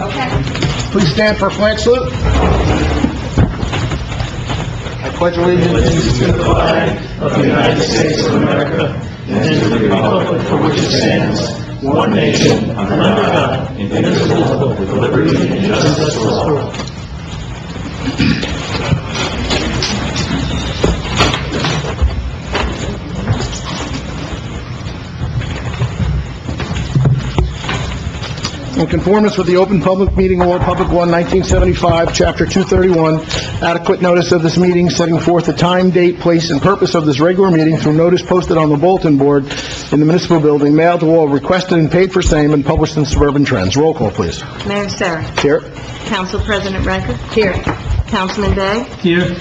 Okay. Please stand for a flag salute. I pledge allegiance to the flag of the United States of America and to the republic for which it stands, one nation, under God, indivisible, with liberty and justice for all. In conformance with the Open Public Meeting Law, Public Law 1975, Chapter 231, adequate notice of this meeting setting forth the time, date, place, and purpose of this regular meeting through notice posted on the bulletin board in the municipal building, mailed to all requested and paid for same, and published in Suburban Trends. Roll call, please. Mayor Sarah. Here. Council President Riker. Here. Councilman Day. Here.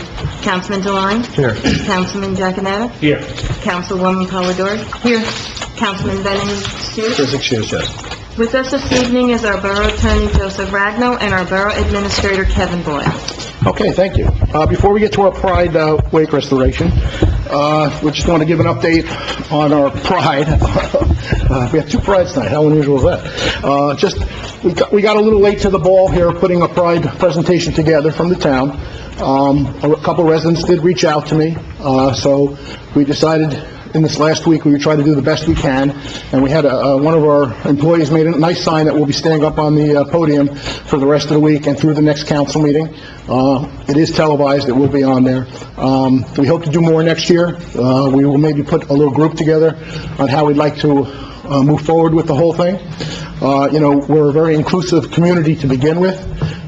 Councilman DeLine. Here. Councilman Giacometto. Here. Councilwoman Polidori. Here. Councilman Benning. Please excuse, yes. With us this evening is our Borough Attorney Joseph Ragno and our Borough Administrator Kevin Boyle. Okay, thank you. Before we get to our Pride Wake restoration, we just want to give an update on our Pride. We have two Prides tonight. How unusual is that? We got a little late to the ball here, putting a Pride presentation together from the town. A couple residents did reach out to me, so we decided in this last week we would try to do the best we can, and we had one of our employees made a nice sign that will be staying up on the podium for the rest of the week and through the next council meeting. It is televised. It will be on there. We hope to do more next year. We will maybe put a little group together on how we'd like to move forward with the whole thing. We're a very inclusive community to begin with.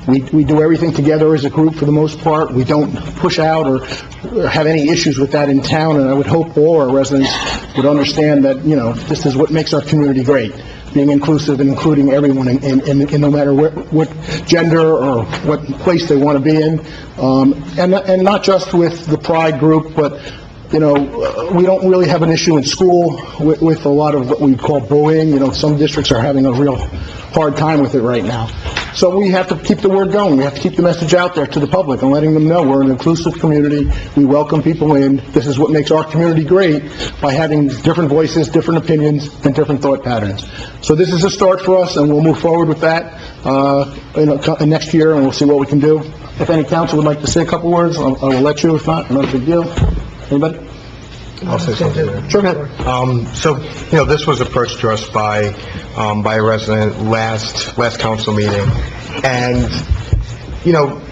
We do everything together as a group for the most part. We don't push out or have any issues with that in town, and I would hope all our residents would understand that, this is what makes our community great, being inclusive and including everyone in no matter what gender or what place they want to be in. And not just with the Pride group, but we don't really have an issue in school with a lot of what we call bullying. Some districts are having a real hard time with it right now. So we have to keep the word going. We have to keep the message out there to the public and letting them know we're an inclusive community. We welcome people in. This is what makes our community great, by having different voices, different opinions, and different thought patterns. So this is a start for us, and we'll move forward with that next year, and we'll see what we can do. If any council would like to say a couple words, I will let you. If not a big deal. Anybody? I'll say something. Sure, go ahead. This was approached to us by a resident last council meeting, and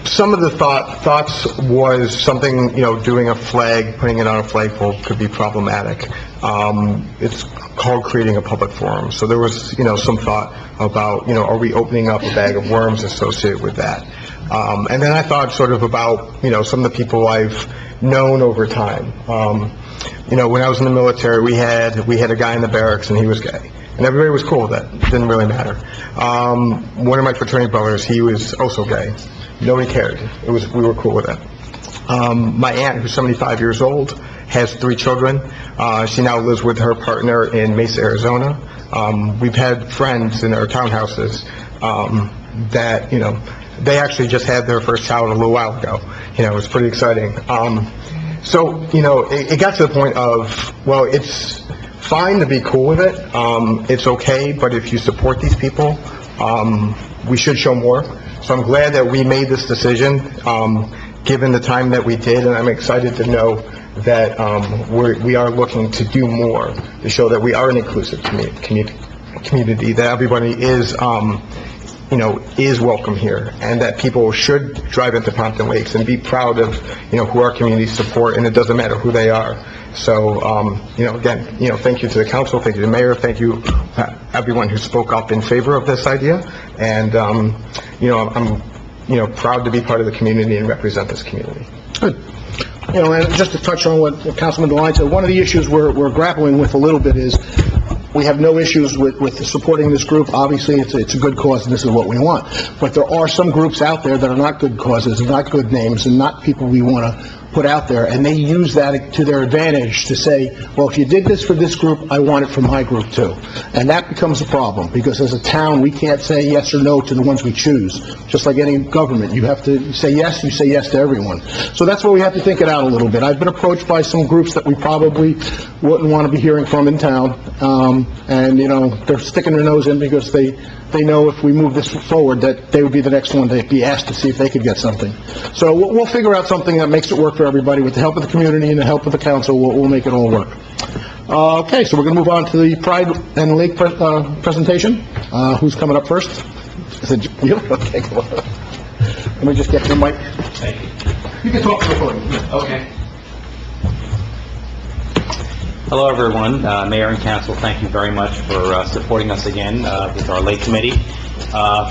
some of the thoughts was something, doing a flag, putting it on a flagpole could be problematic. It's called creating a public forum. So there was, some thought about, are we opening up a bag of worms associated with that? And then I thought sort of about, some of the people I've known over time. When I was in the military, we had a guy in the barracks, and he was gay, and everybody was cool with that. It didn't really matter. One of my fraternity brothers, he was also gay. Nobody cared. We were cool with that. My aunt, who's 75 years old, has 3 children. She now lives with her partner in Mesa, Arizona. We've had friends in our townhouses that, they actually just had their first child a little while ago. It was pretty exciting. So, it got to the point of, well, it's fine to be cool with it. It's okay, but if you support these people, we should show more. So I'm glad that we made this decision, given the time that we did, and I'm excited to know that we are looking to do more to show that we are an inclusive community, that everybody is welcome here, and that people should drive into Pompton Lakes and be proud of, who our community support, and it doesn't matter who they are. So, again, thank you to the council, thank you to the mayor, thank you everyone who spoke up in favor of this idea, and, I'm, proud to be part of the community and represent this community. Good. And just to touch on what Councilman DeLine said, one of the issues we're grappling with a little bit is we have no issues with supporting this group. Obviously, it's a good cause, and this is what we want. But there are some groups out there that are not good causes, and not good names, and not people we want to put out there, and they use that to their advantage to say, well, if you did this for this group, I want it for my group too. And that becomes a problem, because as a town, we can't say yes or no to the ones we choose. Just like any government, you have to say yes, you say yes to everyone. So that's where we have to think it out a little bit. I've been approached by some groups that we probably wouldn't want to be hearing from in town, and, you know, they're sticking their nose in because they know if we move this forward, that they would be the next one to be asked to see if they could get something. So we'll figure out something that makes it work for everybody. With the help of the community and the help of the council, we'll make it all work. Okay, so we're going to move on to the Pride and Lake presentation. Who's coming up first? Is it you? Okay, come on. Let me just get your mic. Thank you. You can talk to the podium. Okay. Hello, everyone. Mayor and council, thank you very much for supporting us again with our Lake Committee.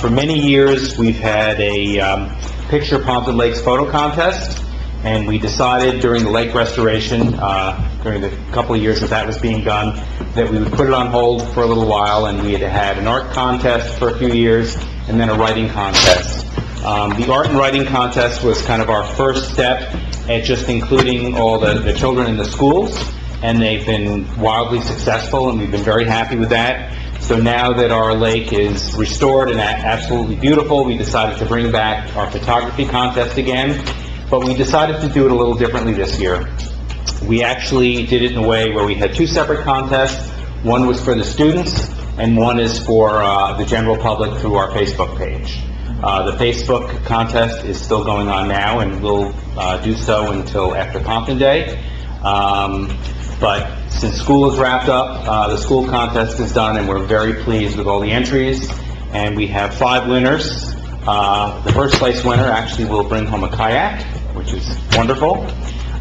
For many years, we've had a Picture Pompton Lakes photo contest, and we decided during the lake restoration, during the couple of years that was being done, that we would put it on hold for a little while, and we had had an art contest for a few years, and then a writing contest. The art and writing contest was kind of our first step at just including all the children in the schools, and they've been wildly successful, and we've been very happy with that. So now that our lake is restored and absolutely beautiful, we decided to bring back our photography contest again, but we decided to do it a little differently this year. We actually did it in a way where we had two separate contests. One was for the students, and one is for the general public through our Facebook page. The Facebook contest is still going on now, and will do so until after Pompton Day. But since school is wrapped up, the school contest is done, and we're very pleased with all the entries. And we have 5 winners. The first place winner actually will bring home a kayak, which is wonderful.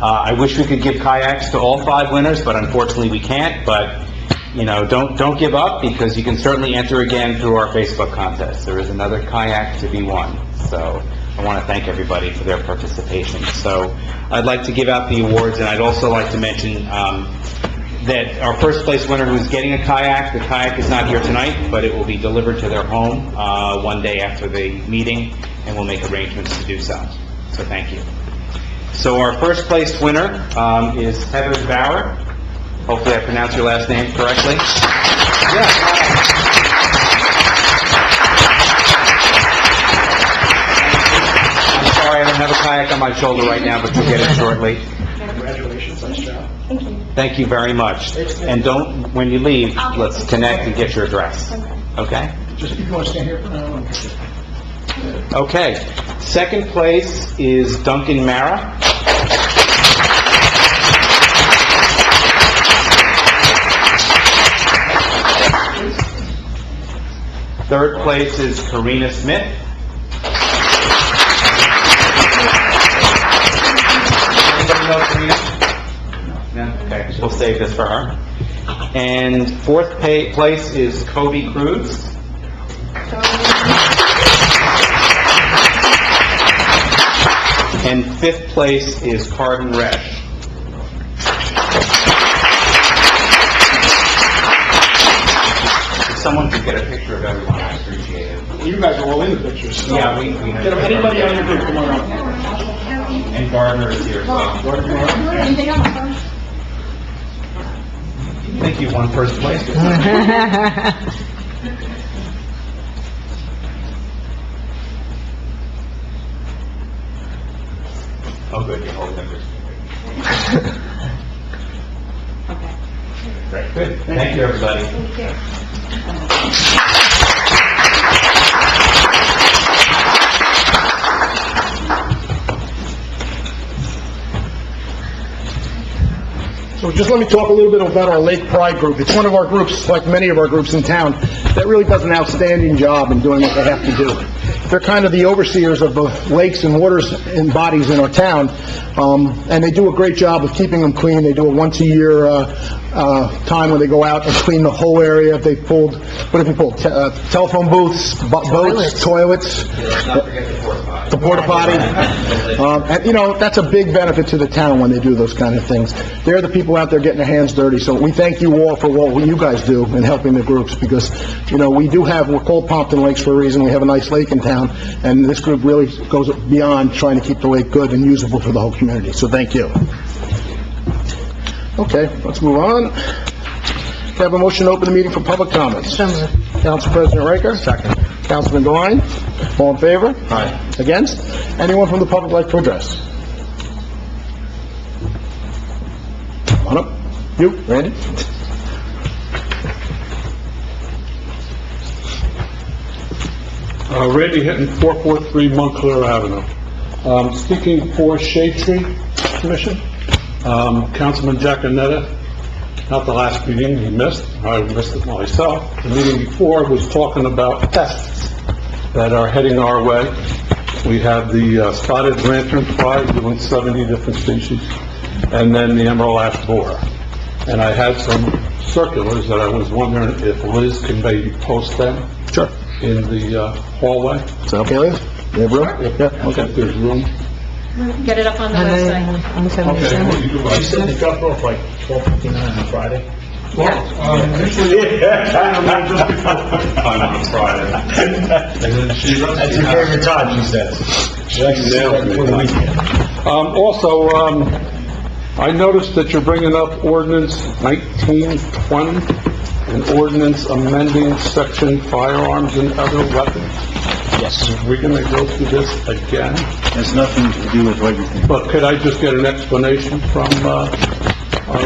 I wish we could give kayaks to all 5 winners, but unfortunately we can't. But, you know, don't give up, because you can certainly enter again through our Facebook contest. There is another kayak to be won. So I want to thank everybody for their participation. So I'd like to give out the awards, and I'd also like to mention that our first place winner who's getting a kayak, the kayak is not here tonight, but it will be delivered to their home one day after the meeting, and we'll make arrangements to do so. So thank you. So our first place winner is Heather Bauer. Hopefully I pronounced your last name correctly. Yeah. I don't have a kayak on my shoulder right now, but you'll get it shortly. Congratulations, nice job. Thank you. Thank you very much. And don't, when you leave, let's connect and get your address. Okay? Just, if you want to stand here for now. Okay. Second place is Duncan Mara. Third place is Karina Smith. No? Okay, we'll save this for her. And fourth place is Kobe Cruz. And fifth place is Carden Resch. If someone could get a picture of everyone, I appreciate it. You guys are all in the pictures. So. Yeah, we Get anybody on your group, come on up. And Gardner is here as well. I think you won first place. Oh, good, you're holding them. Okay. Great, good. Thank you, everybody. So just let me talk a little bit about our Lake Pride group. It's one of our groups, like many of our groups in town, that really does an outstanding job in doing what they have to do. They're kind of the overseers of the lakes and waters and bodies in our town, and they do a great job of keeping them clean. They do a once-a-year time when they go out and clean the whole area. They pulled, what have you pulled? Telephone booths, boats, toilets, the porta potty. And, you know, that's a big benefit to the town when they do those kind of things. They're the people out there getting their hands dirty. So we thank you all for what you guys do in helping the groups, because, you know, we're called Pompton Lakes for a reason. We have a nice lake in town, and this group really goes beyond trying to keep the lake good and usable for the whole community, so thank you. Okay, let's move on. Can I have a motion to open the meeting for public comments? Council President Riker? Second. Councilman Devine? All in favor? Aye. Against? Anyone from the public like to address? Come on up. You, Randy? Randy Hinton, 443 Montclair Avenue. Speaking for Shade Tree Commission, Councilman Giaconetta, not the last meeting he missed, I missed it myself. The meeting before was talking about pests that are heading our way. We have the spotted lanternfly doing 70 different species, and then the emerald ash borer. And I had some circulars that I was wondering if Liz can maybe post them Sure. in the hallway. Is that okay, Liz? You have room? Yeah, okay. If there's room. Get it up on the website. She said the drop off like 12:59 on Friday. Usually, on Friday. And then she runs. That's your favorite time, she says. She likes to stay open for the weekend. Also, I noticed that you're bringing up ordinance 1920, an ordinance amending section firearms and other weapons. Yes. We're gonna go through this again, Has nothing to do with everything. but could I just get an explanation from, our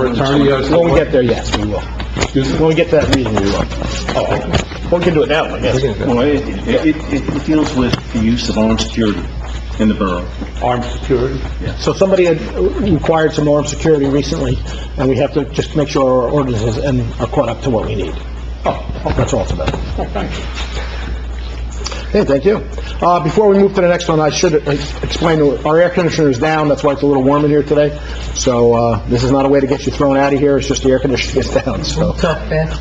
attorney as to When we what... get there, yes, we will. Excuse me? When we get to that meeting, we will. Oh, okay. We can do it now, I guess. Well, it deals with the use of armed security in the borough. Armed security? So somebody had required some armed security recently, and we have to just make sure our ordinances are caught up to what we need. Oh, That's all it's about. oh, thank you. Okay, thank you. Before we move to the next one, I should explain, our air conditioner is down, that's why it's a little warm in here today. So, this is not a way to get you thrown out of here, it's just the air conditioner is down, so.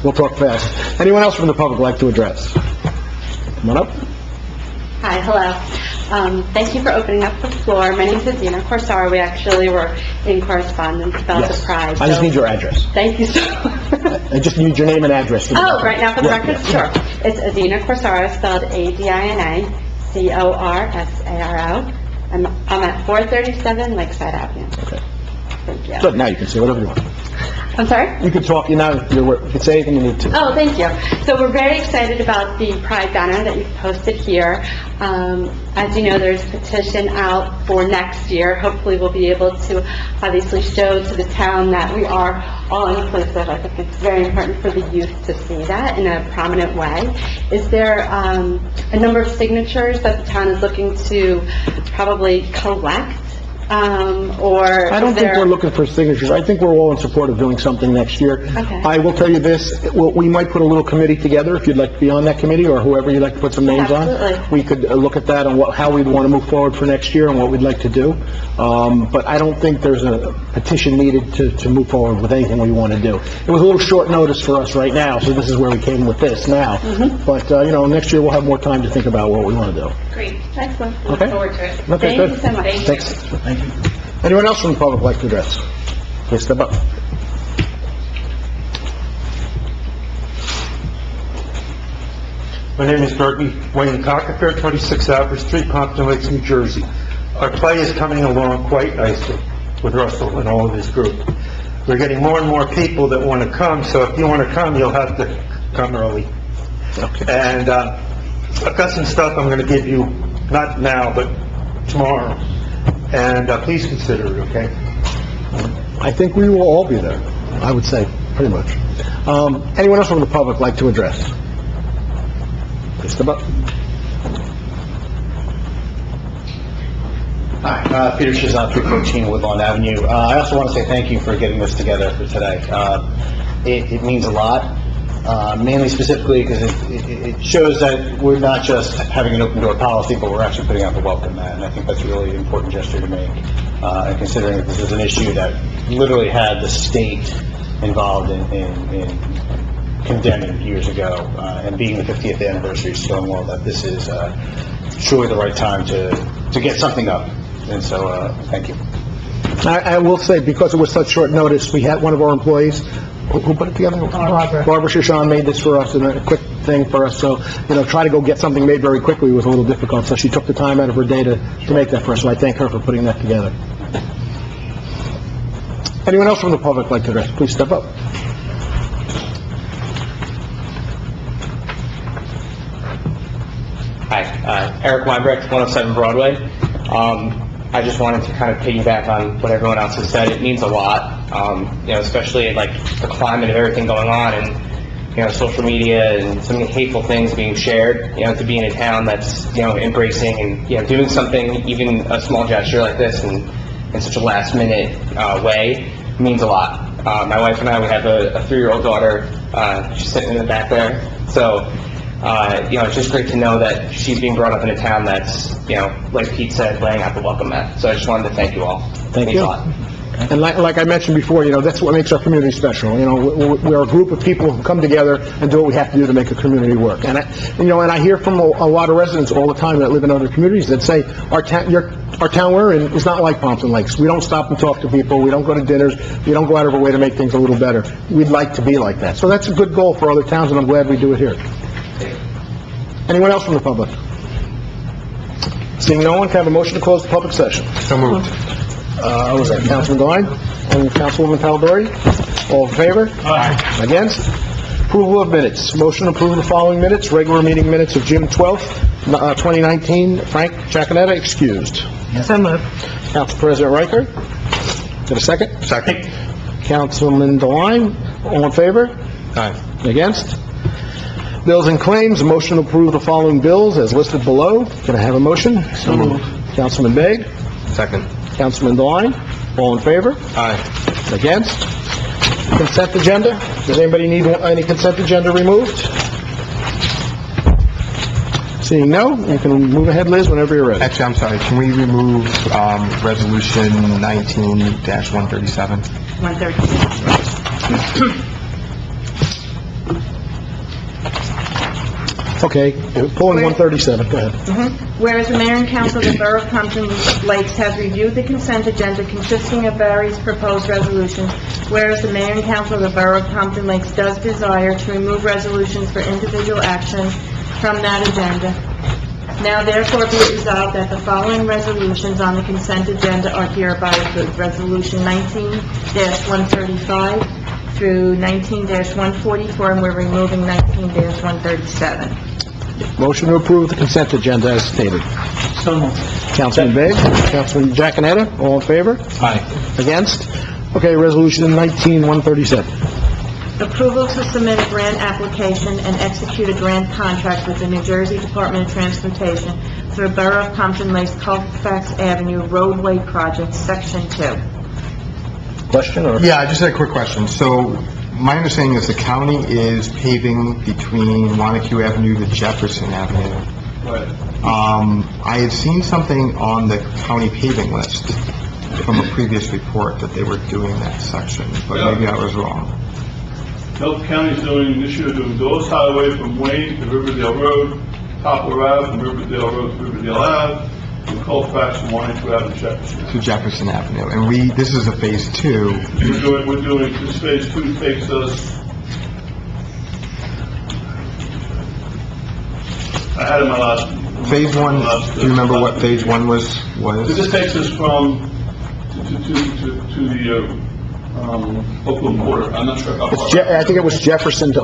We'll talk fast. Anyone else from the public like to address? Come on up. Hi, hello. Thank you for opening up the floor. My name is Adina Corsaro. We actually were in correspondence about the Yes. Pride. I just so- need your address. Thank you so I just need your name and address. For the Oh, record. right now for the Yeah, record? yeah. Sure. It's Adina Corsaro, spelled ADINACORSARO. I'm at 437 Lakeside Avenue. Okay. Thank you. Good, now you can say whatever you want. I'm sorry? You can talk, you can say anything you need to. Oh, thank you. So we're very excited about the Pride banner that you've posted here. As you know, there's a petition out for next year. Hopefully, we'll be able to obviously show to the town that we are all inclusive. I think it's very important for the youth to see that in a prominent way. Is there a number of signatures that the town is looking to probably collect? Or I don't is think there- we're looking for signatures. I think we're all in support of doing something next year. Okay. I will tell you this, we might put a little committee together, if you'd like to be on that committee, or whoever you'd like to put some names on. Absolutely. We could look at that and how we'd want to move forward for next year and what we'd like to do. But I don't think there's a petition needed to move forward with anything we want to do. It was a little short notice for us right now, so this is where we came with this now. Mm-hmm. But, next year we'll have more time to think about what we want to do. Great. Excellent. Okay. Look forward to it. Okay, Thank good. you so much. Thanks. Thank you. Anyone else from the public like to address? Please step up. My name is Bertie Wayne Cockerfair, 26 Albert Street, Pompton Lakes, New Jersey. Our play is coming along quite nicely with Russell and all of his group. We're getting more and more people that want to come, so if you want to come, you'll have to come early. Okay. And I've got some stuff I'm going to give you, not now, but tomorrow. And please consider it, okay? I think we will all be there, I would say, pretty much. Anyone else from the public like to address? Please step up. Hi, Peter Chazan, 314 Woodlawn Avenue. I also want to say thank you for getting this together for today. It means a lot, mainly specifically because it shows that we're not just having an open door policy, but we're actually putting out the welcome mat, and I think that's a really important gesture to make, and considering that this is an issue that literally had the state involved in condemning years ago, and being the 50th anniversary of Stonewall, that this is surely the right time to get something up. And so, thank you. I will say, because it was such short notice, we had one of our employees, who put it together? Barbara Shashan made this for us in a quick thing for us, so, try to go get something made very quickly was a little difficult, so she took the time out of her day to make that for us, so I thank her for putting that together. Anyone else from the public like to address? Please step up. Hi, Eric Weinbrecht, 107 Broadway. I just wanted to kind of piggyback on what everyone else has said. It means a lot, especially like the climate of everything going on and, social media and so many hateful things being shared, to be in a town that's, embracing and, doing something, even a small gesture like this in such a last minute way means a lot. My wife and I, we have a 3-year-old daughter, she's sitting in the back there, so it's just great to know that she's being brought up in a town that's, like Pete said, laying out the welcome mat. So I just wanted to thank you all. Thank you. And like I mentioned before, that's what makes our community special. We're a group of people who come together and do what we have to do to make a community work. And I hear from a lot of residents all the time that live in other communities that say, our town we're in is not like Pompton Lakes. We don't stop and talk to people. We don't go to dinners. We don't go out of our way to make things a little better. We'd like to be like that. So that's a good goal for other towns, and I'm glad we do it here. Anyone else from the public? Seeing no one, can I have a motion to close the public session? So moved. What was that, Councilman Devine and Councilwoman Palabori? All in favor? Aye. Against? Approval of minutes. Motion to approve the following minutes. Regular meeting minutes of June 12th, 2019. Frank Giaconetta excused. So moved. Council President Riker? Got a second? Second. Councilman Devine? All in favor? Aye. Against? Bills and claims. Motion to approve the following bills as listed below. Can I have a motion? So moved. Councilman Begg? Second. Councilman Devine? All in favor? Aye. Against? Consent agenda? Does anybody need any consent agenda removed? Seeing no, you can move ahead, Liz, whenever you're ready. Actually, I'm sorry, can we remove, resolution 19-137? 136. Okay, pulling 137, go ahead. Whereas the mayor and council of the Borough of Pompton Lakes have reviewed the consent agenda consisting of various proposed resolutions, whereas the mayor and council of the Borough of Pompton Lakes does desire to remove resolutions for individual action from that agenda. Now therefore be it resolved that the following resolutions on the consent agenda are hereby approved. Resolution 19-135 through 19-144, and we're removing 19-137. Motion to approve the consent agenda as stated. So moved. Councilman Begg, Councilman Giaconetta, all in favor? Aye. Against? Okay, resolution 19-137. Approval to submit a grant application and execute a grant contract with the New Jersey Department of Transportation for Borough of Pompton Lakes Colfax Avenue Roadway Project, Section 2. Question or? Yeah, I just had a quick question. So, my understanding is the county is paving between Wanacue Avenue to Jefferson Avenue. Right. I had seen something on the county paving list from a previous report that they were doing that section, but maybe I was wrong. Delta County's doing, this year, doing Dulles Highway from Wayne to Riverdale Road, Poplar Ave from Riverdale Road to Riverdale Ave, and Colfax from Wanacue Ave to Jefferson. To Jefferson Avenue, and this is a phase 2. We're doing, this phase 2 takes us, I had in my last... Phase 1, do you remember what phase 1 was? This takes us from, to the, Oakland border. I'm not sure how far. I think it was Jefferson to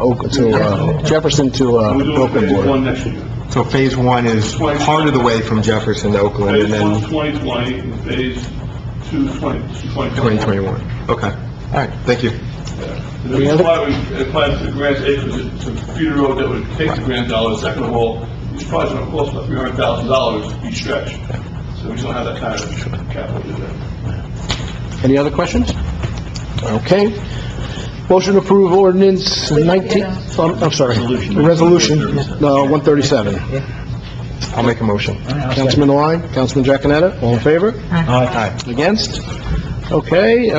Jefferson to We're doing Oakland phase 1 border. next year. So phase 1 is part of the way from Jefferson to Oakland, Phase and 1 then 2020, and phase 2 2021. 2021. Okay. All right, thank you. The reason why we applied for the grants, A, because it's a feeder road that would take the grant dollars. Second of all, these projects are going to cost about $300,000 each stretch. So we don't have that kind of capital to do that. Any other questions? Okay. Motion to approve ordinance 19, I'm sorry, resolution 137. I'll make a motion. Councilman Devine, Councilman Giaconetta, all in favor? Aye. Against? Okay,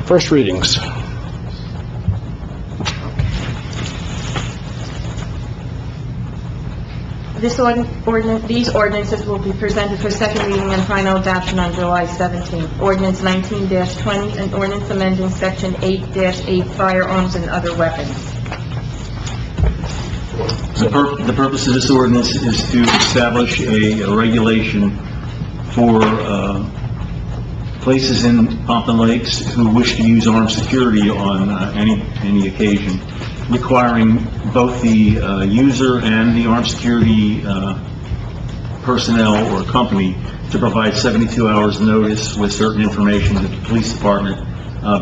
first readings. These ordinances will be presented for second reading and final adoption on July 17th. Ordinance 19-20, an ordinance amending Section 8-8 firearms and other weapons. The purpose of this ordinance is to establish a regulation for places in Pompton Lakes who wish to use armed security on any occasion, requiring both the user and the armed security personnel or company to provide 72 hours notice with certain information to the police department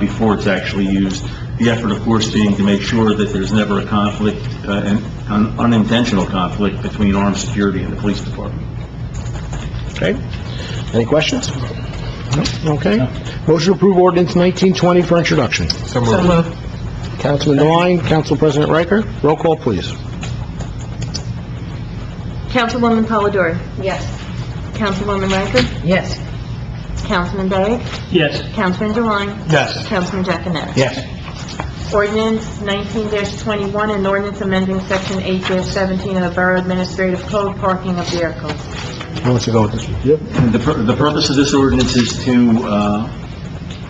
before it's actually used. The effort, of course, being to make sure that there's never a conflict, an unintentional conflict between armed security and the police department. Okay. Any questions? No? Okay. Motion to approve ordinance 1920 for introduction. So moved. Councilman Devine, Council President Riker, roll call, please. Councilwoman Polidori? Yes. Councilwoman Riker? Yes. Councilman Bay? Yes. Councilman Devine? Yes. Councilman Giaconetti? Yes. Ordinance 19-21, an ordinance amending section 8-17 of the Borough Administrative Code, parking of vehicles. Who wants to go with this? Yep. The purpose of this ordinance is to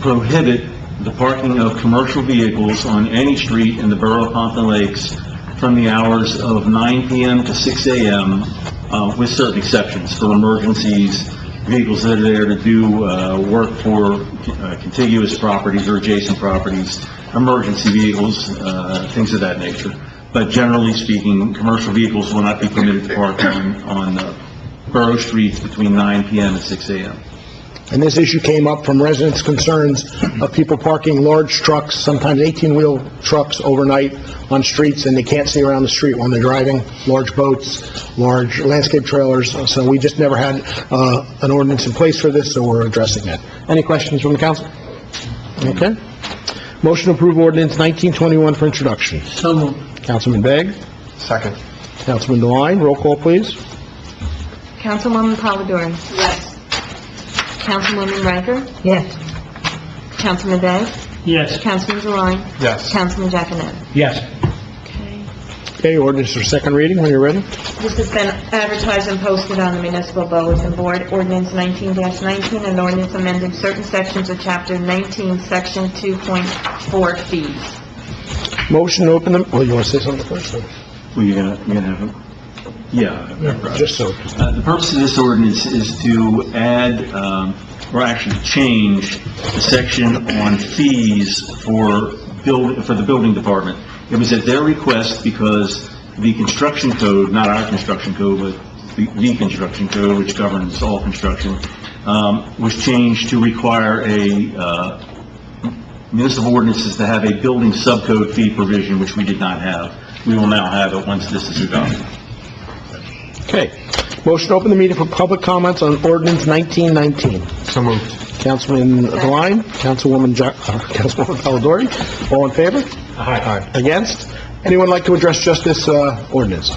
prohibit the parking of commercial vehicles on any street in the borough of Pompton Lakes from the hours of 9 p.m. to 6 a.m., with certain exceptions for emergencies, vehicles that are there to do work for contiguous properties or adjacent properties, emergency vehicles, things of that nature. But generally speaking, commercial vehicles will not be permitted to park on borough streets between 9 p.m. and 6 a.m. And this issue came up from residents' concerns of people parking large trucks, sometimes 18-wheel trucks overnight on streets, and they can't see around the street when they're driving, large boats, large landscape trailers. So we just never had an ordinance in place for this, so we're addressing that. Any questions from the council? Okay. Motion to approve ordinance 1921 for introduction. So moved. Councilman Begg, Second. Councilman Devine, roll call, please. Councilwoman Polidori? Yes. Councilwoman Riker? Yes. Councilman Bay? Yes. Councilman Devine? Yes. Councilman Giaconetti? Yes. Okay. Okay, ordinance for second reading, when you're ready. This has been advertised and posted on the municipal bulletin board. Ordinance 19-19, an ordinance amending certain sections of Chapter 19, Section 2.4 fees. Motion to open them, well, you want to say something first? or- Well, you're gonna have a... Yeah. Just so. The purpose of this ordinance is to add, or actually change the section on fees for the building department. It was at their request because the construction code, not our construction code, but the construction code, which governs all construction, was changed to require municipal ordinances to have a building subcode fee provision, which we did not have. We will now have it once this is adopted. Okay. Motion to open the meeting for public comments on ordinance 1919. So moved. Councilman Devine, Councilwoman Polidori, all in favor? Aye. Against? Anyone like to address just this ordinance?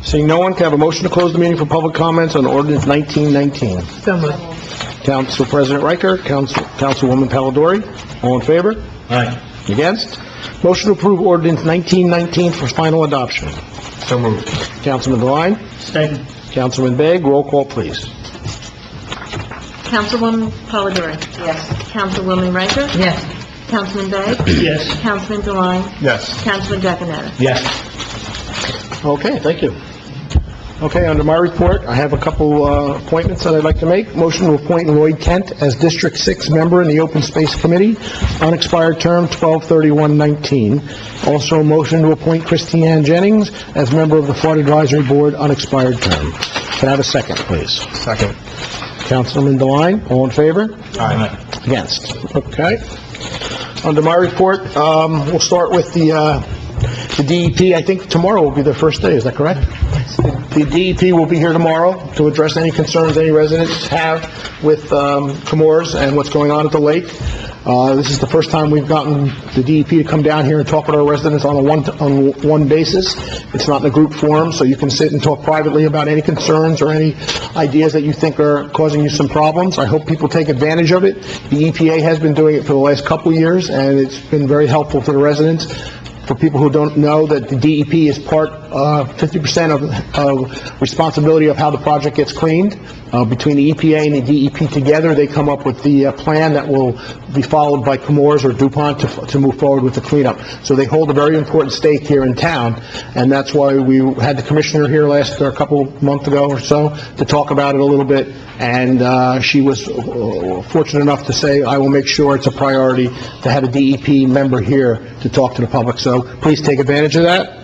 Seeing no one, can I have a motion to close the meeting for public comments on ordinance 1919? So moved. Council President Riker, Councilwoman Polidori, all in favor? Aye. Against? Motion to approve ordinance 1919 for final adoption. So moved. Councilman Devine, Second. Councilman Begg, roll call, please. Councilwoman Polidori? Yes. Councilwoman Riker? Yes. Councilman Bay? Yes. Councilman Devine? Yes. Councilman Giaconetti? Yes. Okay, thank you. Okay, under my report, I have a couple appointments that I'd like to make. Motion to appoint Lloyd Kent as District 6 member in the Open Space Committee, unexpired term 12/31/19. Also, motion to appoint Christiane Jennings as member of the Flood Advisory Board, unexpired term. Can I have a second, please? Second. Councilman Devine, all in favor? Aye. Against? Okay. Under my report, we'll start with the DEP. I think tomorrow will be their first day, is that correct? The DEP will be here tomorrow to address any concerns any residents have with Camorras and what's going on at the lake. This is the first time we've gotten the DEP to come down here and talk with our residents on a one basis. It's not in a group forum, so you can sit and talk privately about any concerns or any ideas that you think are causing you some problems. I hope people take advantage of it. The EPA has been doing it for the last couple of years, and it's been very helpful to the residents. For people who don't know, that the DEP is 50% of responsibility of how the project gets cleaned. Between the EPA and the DEP together, they come up with the plan that will be followed by Chemours or DuPont to move forward with the cleanup. So they hold a very important stake here in town, and that's why we had the commissioner here a couple months ago or so to talk about it a little bit, and she was fortunate enough to say, I will make sure it's a priority to have a DEP member here to talk to the public, so please take advantage of that.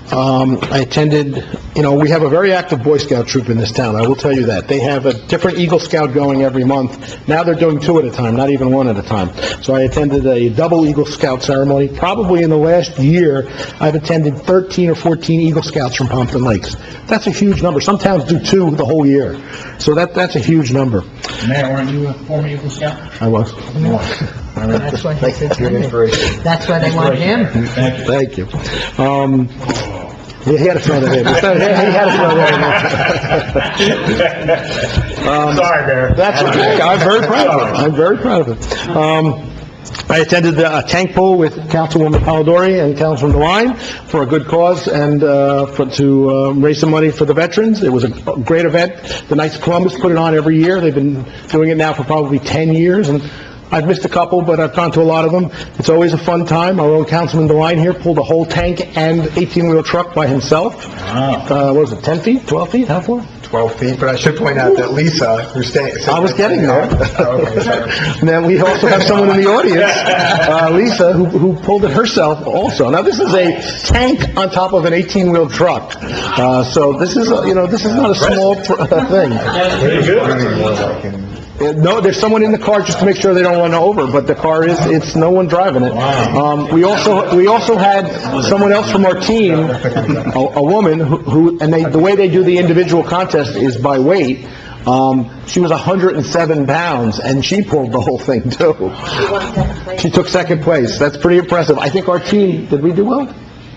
I attended, we have a very active Boy Scout troop in this town, I will tell you that. They have a different Eagle Scout going every month. Now they're doing 2 at a time, not even 1 at a time. So I attended a double Eagle Scout ceremony. Probably in the last year, I've attended 13 or 14 Eagle Scouts from Pompton Lakes. That's a huge number. Some towns do 2 the whole year. So that's a huge number. Mayor, weren't you a former Eagle Scout? I was. That's why he said You're an inspiration. That's why they want him. Thank you. He had to throw that in. He had to throw that in. Sorry, Mayor. That's okay. I'm very proud of it. I attended a tank pull with Councilwoman Polidori and Councilman DeWine for a good cause and to raise some money for the veterans. It was a great event. The Knights of Columbus put it on every year. They've been doing it now for probably 10 years, and I've missed a couple, but I've gone to a lot of them. It's always a fun time. Our own Councilman DeWine here pulled a whole tank and 18-wheel truck by himself. Wow. What was it, 10 feet, 12 feet, how far? 12 feet, but I should point out that Lisa, who's staying... I was getting there. Okay, sorry. And then we also have someone in the audience, Lisa, who pulled it herself also. Now, this is a tank on top of an 18-wheel truck. So this is, this is not a small thing. No, there's someone in the car just to make sure they don't run over, but the car it's no one driving it. We also had someone else from our team, a woman who the way they do the individual contest is by weight. She was 107 pounds, and she pulled the whole thing, too. She took second place. That's pretty impressive. I think our team, did we do well?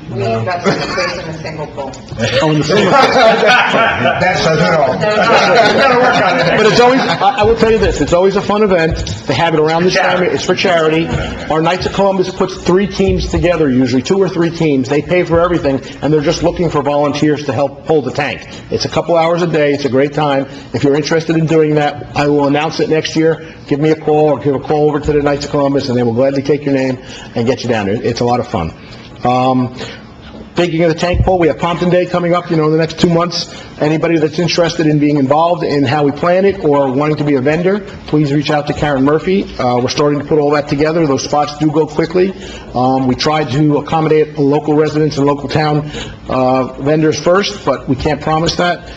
We got second place in the single poll. Oh, in the single poll. That says it all. But it's always, I will tell you this, it's always a fun event. They have it around this time. It's for charity. Our Knights of Columbus puts 3 teams together, usually 2 or 3 teams. They pay for everything, and they're just looking for volunteers to help pull the tank. It's a couple hours a day. It's a great time. If you're interested in doing that, I will announce it next year. Give me a call or give a call over to the Knights of Columbus, and they will gladly take your name and get you down there. It's a lot of fun. Speaking of the tank pull, we have Pompton Day coming up, in the next 2 months. Anybody that's interested in being involved in how we plan it or wanting to be a vendor, please reach out to Karen Murphy. We're starting to put all that together. Those spots do go quickly. We try to accommodate local residents and local town vendors first, but we can't promise that.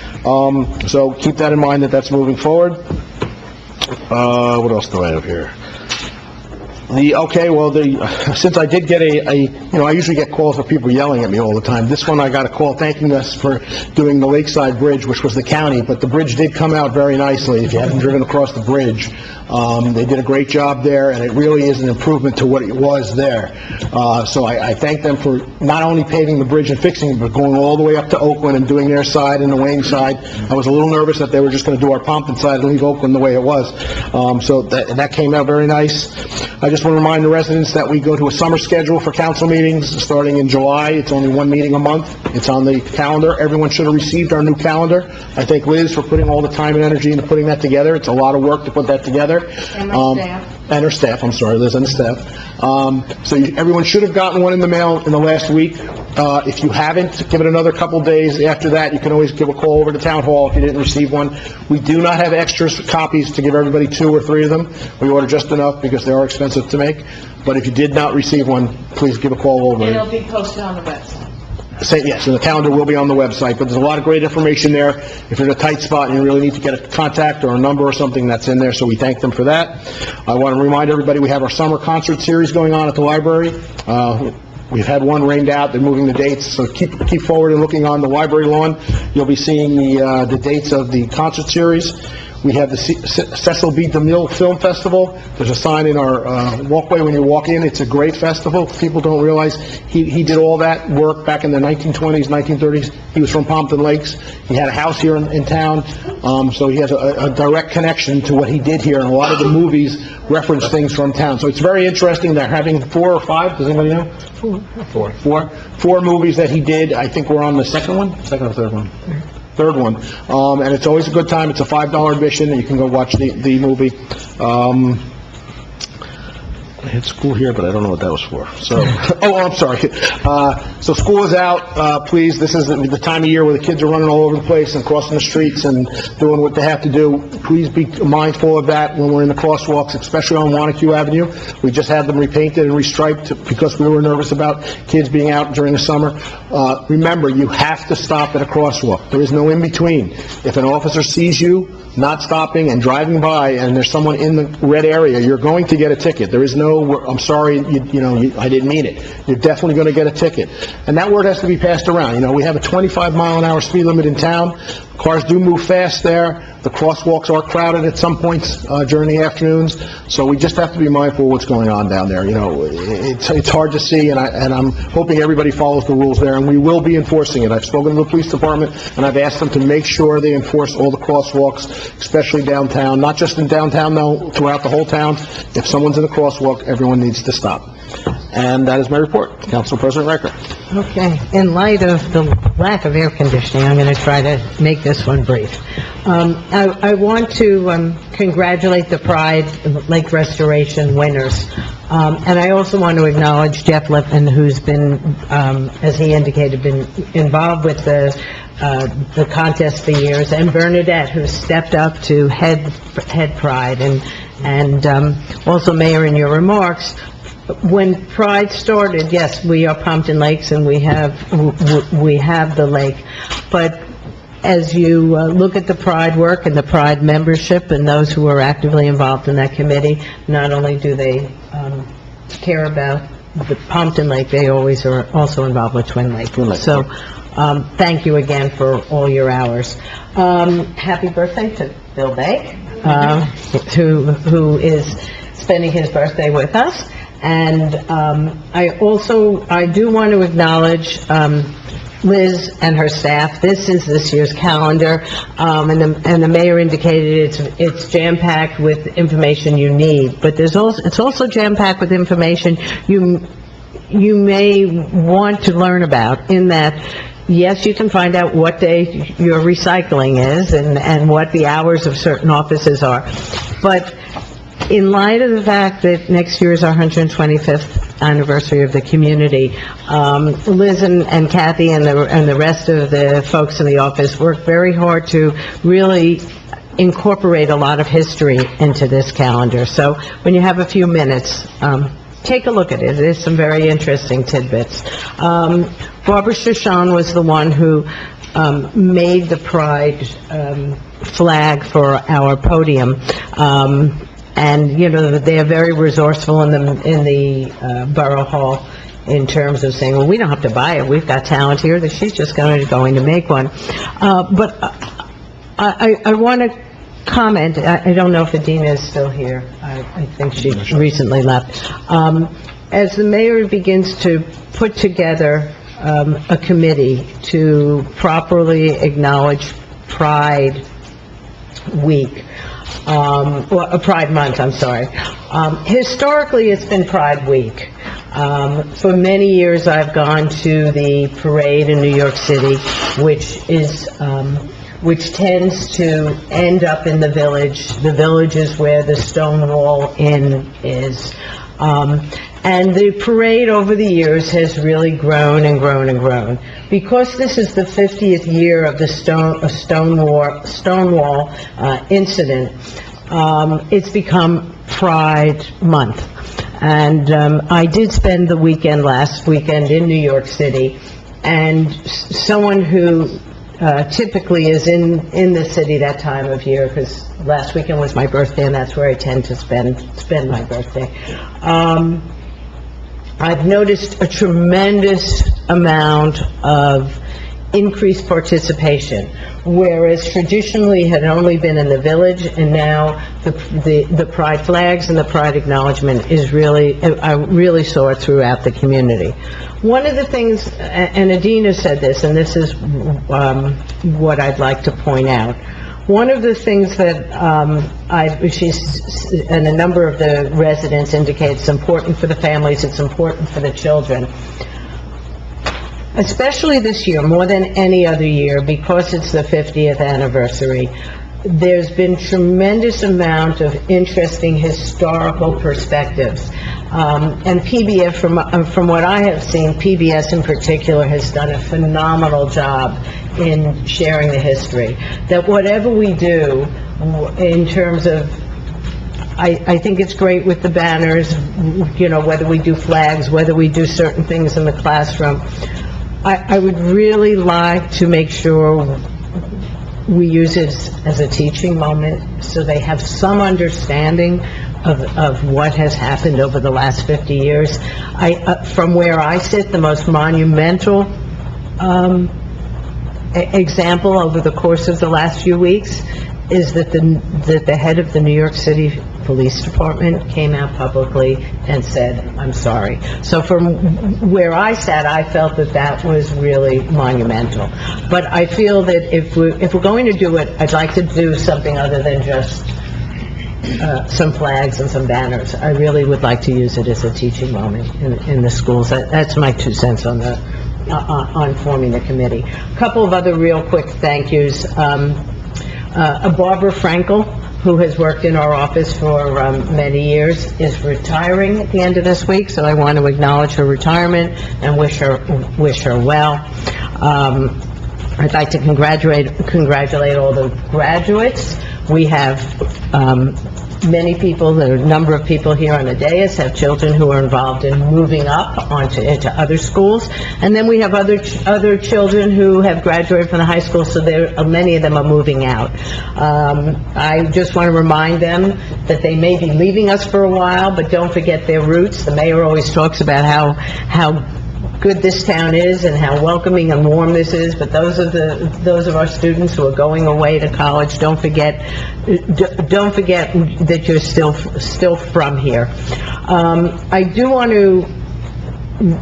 So keep that in mind that's moving forward. What else do I have here? Since I did get I usually get calls of people yelling at me all the time. This one I got a call thanking us for doing the Lakeside Bridge, which was the county, but the bridge did come out very nicely. If you haven't driven across the bridge, they did a great job there, and it really is an improvement to what it was there. So I thank them for not only paving the bridge and fixing it, but going all the way up to Oakland and doing their side and the Wayne side. I was a little nervous that they were just going to do our Pompton side and leave Oakland the way it was. So that came out very nice. I just want to remind the residents that we go to a summer schedule for council meetings starting in July. It's only 1 meeting a month. It's on the calendar. Everyone should have received our new calendar. I thank Liz for putting all the time and energy into putting that together. It's a lot of work to put that together. And my staff. And her staff, I'm sorry, Liz and the staff. Everyone should have gotten one in the mail in the last week. If you haven't, give it another couple days. After that, you can always give a call over to Town Hall if you didn't receive one. We do not have extra copies to give everybody 2 or 3 of them. We order just enough because they are expensive to make. But if you did not receive one, please give a call over. And it'll be posted on the website. Yes, and the calendar will be on the website, but there's a lot of great information there. If you're in a tight spot and you really need to get a contact or a number or something, that's in there, so we thank them for that. I want to remind everybody we have our summer concert series going on at the library. We've had one rained out. They're moving the dates, so keep forward and looking on the library lawn. You'll be seeing the dates of the concert series. We have the Cecil B. DeMille Film Festival. There's a sign in our walkway when you walk in. It's a great festival. People don't realize he did all that work back in the 1920s, 1930s. He was from Pompton Lakes. He had a house here in town, so he has a direct connection to what he did here, and a lot of the movies reference things from town. So it's very interesting. They're having 4 or 5, does anybody know? Four movies that he did. I think we're on the second or third one? Third one. And it's always a good time. It's a $5 admission, and you can go watch the movie. I had school here, but I don't know what that was for. So, I'm sorry. So school is out. Please, this is the time of year where the kids are running all over the place and crossing the streets and doing what they have to do. Please be mindful of that when we're in the crosswalks, especially on Wanacue Avenue. We just had them repainted and restriped because we were nervous about kids being out during the summer. Remember, you have to stop at a crosswalk. There is no in-between. If an officer sees you not stopping and driving by, and there's someone in the red area, you're going to get a ticket. There is no, I'm sorry, I didn't mean it. You're definitely going to get a ticket. And that word has to be passed around. We have a 25-mile-an-hour speed limit in town. Cars do move fast there. The crosswalks are crowded at some points during the afternoons. So we just have to be mindful of what's going on down there. It's hard to see, and I'm hoping everybody follows the rules there, and we will be enforcing it. I've spoken to the police department, and I've asked them to make sure they enforce all the crosswalks, especially downtown. Not just in downtown, though, throughout the whole town. If someone's in a crosswalk, everyone needs to stop. And that is my report. Council President Riker. Okay. In light of the lack of air conditioning, I'm going to try to make this one brief. I want to congratulate the Pride Lake Restoration winners. And I also want to acknowledge Jeff Lippman, who's been, as he indicated, been involved with the contest for years, and Bernadette, who stepped up to head Pride. And also, Mayor, in your remarks, when Pride started, yes, we are Pompton Lakes, and we have the lake, but as you look at the Pride work and the Pride membership and those who are actively involved in that committee, not only do they care about the Pompton Lake, they always are also involved with Twin Lake. So, thank you again for all your hours. Happy birthday to Bill Bay, who is spending his birthday with us. And I do want to acknowledge Liz and her staff. This is this year's calendar, and the mayor indicated it's jam-packed with information you need, but it's also jam-packed with information you may want to learn about, in that, yes, you can find out what day your recycling is and what the hours of certain offices are, but in light of the fact that next year is our 125th anniversary of the community, Liz and Kathy and the rest of the folks in the office worked very hard to really incorporate a lot of history into this calendar. So when you have a few minutes, take a look at it. There's some very interesting tidbits. Barbara Shoshone was the one who made the Pride flag for our podium. And, they are very resourceful in the Borough Hall in terms of saying, well, we don't have to buy it. We've got talent here that she's just going to make one. But I want to comment. I don't know if Adina is still here. I think she recently left. As the mayor begins to put together a committee to properly acknowledge Pride Week, or Pride Month, I'm sorry. Historically, it's been Pride Week. For many years, I've gone to the parade in New York City, which tends to end up in the Village. The Village is where the Stonewall Inn is. And the parade over the years has really grown and grown and grown. Because this is the 50th year of the Stonewall incident, it's become Pride Month. And I did spend the last weekend in New York City, and someone who typically is in the city that time of year, because last weekend was my birthday, and that's where I tend to spend my birthday. I've noticed a tremendous amount of increased participation, whereas traditionally had only been in the village, and now the pride flags and the pride acknowledgement is really, I really saw it throughout the community. One of the things, and Adina said this, and this is what I'd like to point out, one of the things that and a number of the residents indicate it's important for the families, it's important for the children, especially this year, more than any other year, because it's the 50th anniversary. There's been tremendous amount of interesting historical perspectives. And PBS, from what I have seen, PBS in particular has done a phenomenal job in sharing the history. That whatever we do in terms of, I think it's great with the banners, you know, whether we do flags, whether we do certain things in the classroom. I would really like to make sure we use it as a teaching moment, so they have some understanding of what has happened over the last 50 years. From where I sit, the most monumental example over the course of the last few weeks is that the head of the New York City Police Department came out publicly and said, "I'm sorry." So from where I sat, I felt that was really monumental. But I feel that if we're going to do it, I'd like to do something other than just some flags and some banners. I really would like to use it as a teaching moment in the schools. That's my 2 cents on on forming the committee. A couple of other real quick thank yous. Barbara Frankel, who has worked in our office for many years, is retiring at the end of this week, so I want to acknowledge her retirement and wish her well. I'd like to congratulate all the graduates. We have many people, a number of people here on the dais have children who are involved in moving up into other schools, and then we have other children who have graduated from the high school, so many of them are moving out. I just want to remind them that they may be leaving us for a while, but don't forget their roots. The mayor always talks about how good this town is and how welcoming and warm this is, but those of our students who are going away to college, don't forget that you're still from here. I do want to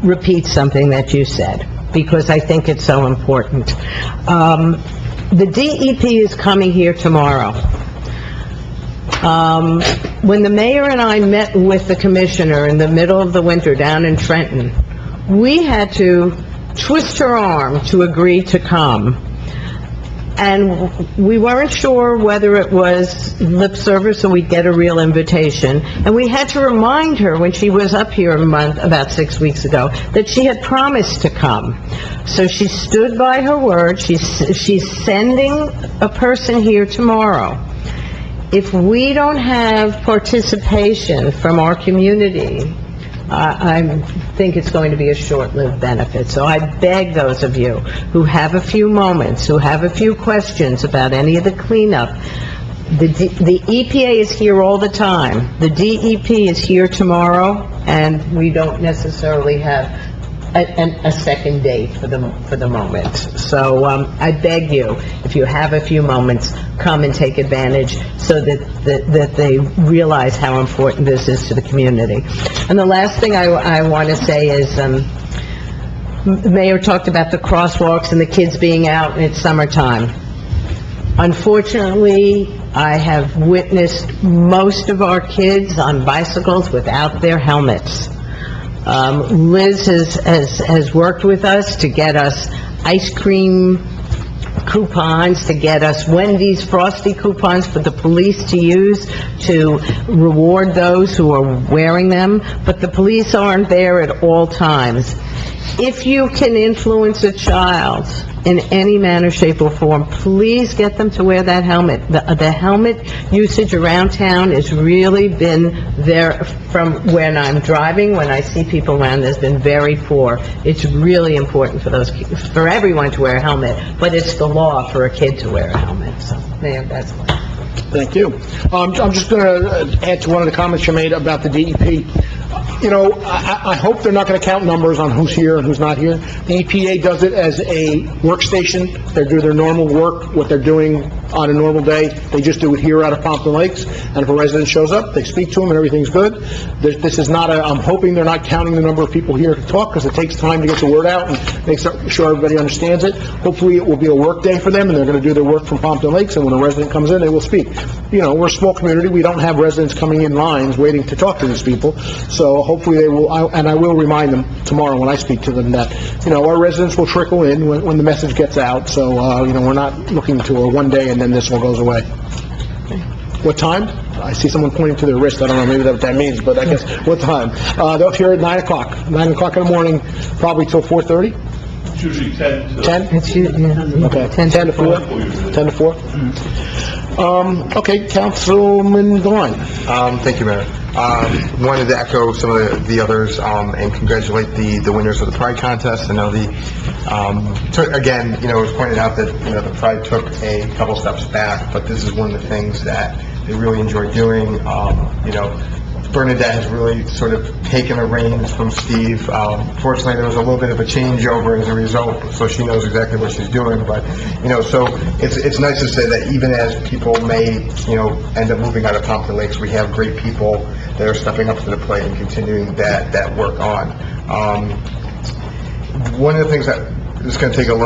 repeat something that you said, because I think it's so important. The DEP is coming here tomorrow. When the mayor and I met with the commissioner in the middle of the winter down in Trenton, we had to twist her arm to agree to come. And we weren't sure whether it was lip service or we'd get a real invitation. And we had to remind her when she was up here about 6 weeks ago, that she had promised to come. So she stood by her word. She's sending a person here tomorrow. If we don't have participation from our community, I think it's going to be a short-lived benefit. So I beg those of you who have a few moments, who have a few questions about any of the cleanup, the EPA is here all the time. The DEP is here tomorrow, and we don't necessarily have a second date for the moment. So I beg you, if you have a few moments, come and take advantage so that they realize how important this is to the community. And the last thing I want to say is, the mayor talked about the crosswalks and the kids being out, and it's summertime. Unfortunately, I have witnessed most of our kids on bicycles without their helmets. Liz has worked with us to get us ice cream coupons, to get us Wendy's Frosty coupons for the police to use to reward those who are wearing them, but the police aren't there at all times. If you can influence a child in any manner, shape, or form, please get them to wear that helmet. The helmet usage around town has really been there from when I'm driving, when I see people around, there's been very poor. It's really important for everyone to wear a helmet, but it's the law for a kid to wear a helmet. So, Mayor, that's all. Thank you. I'm just going to add to one of the comments you made about the DEP. I hope they're not going to count numbers on who's here and who's not here. The EPA does it as a workstation. They do their normal work, what they're doing on a normal day. They just do it here out of Pompton Lakes, and if a resident shows up, they speak to them and everything's good. This is not I'm hoping they're not counting the number of people here to talk, because it takes time to get the word out and make sure everybody understands it. Hopefully, it will be a work day for them, and they're going to do their work from Pompton Lakes, and when a resident comes in, they will speak. We're a small community. We don't have residents coming in lines waiting to talk to these people, so hopefully they will, and I will remind them tomorrow when I speak to them that, our residents will trickle in when the message gets out, so, we're not looking to a one day and then this all goes away. What time? I see someone pointing to their wrist. I don't know maybe what that means, but I guess, what time? They'll hear at 9 o'clock. 9 o'clock in the morning, probably till 4:30? It's usually 10 to... 10? It's, yeah. Okay, 10 to 4? 10 to 4? Okay, Councilman Devine. Thank you, Mayor. Wanted to echo some of the others, and congratulate the winners of the Pride contest. I know again, it was pointed out that, the Pride took a couple steps back, but this is one of the things that they really enjoy doing. Bernadette has really sort of taken the reins from Steve. Fortunately, there was a little bit of a changeover as a result, so she knows exactly what she's doing. But, so it's nice to say that even as people may, end up moving out of Pompton Lakes, we have great people that are stepping up to the plate and continuing that work on. One of the things that, this is going to take a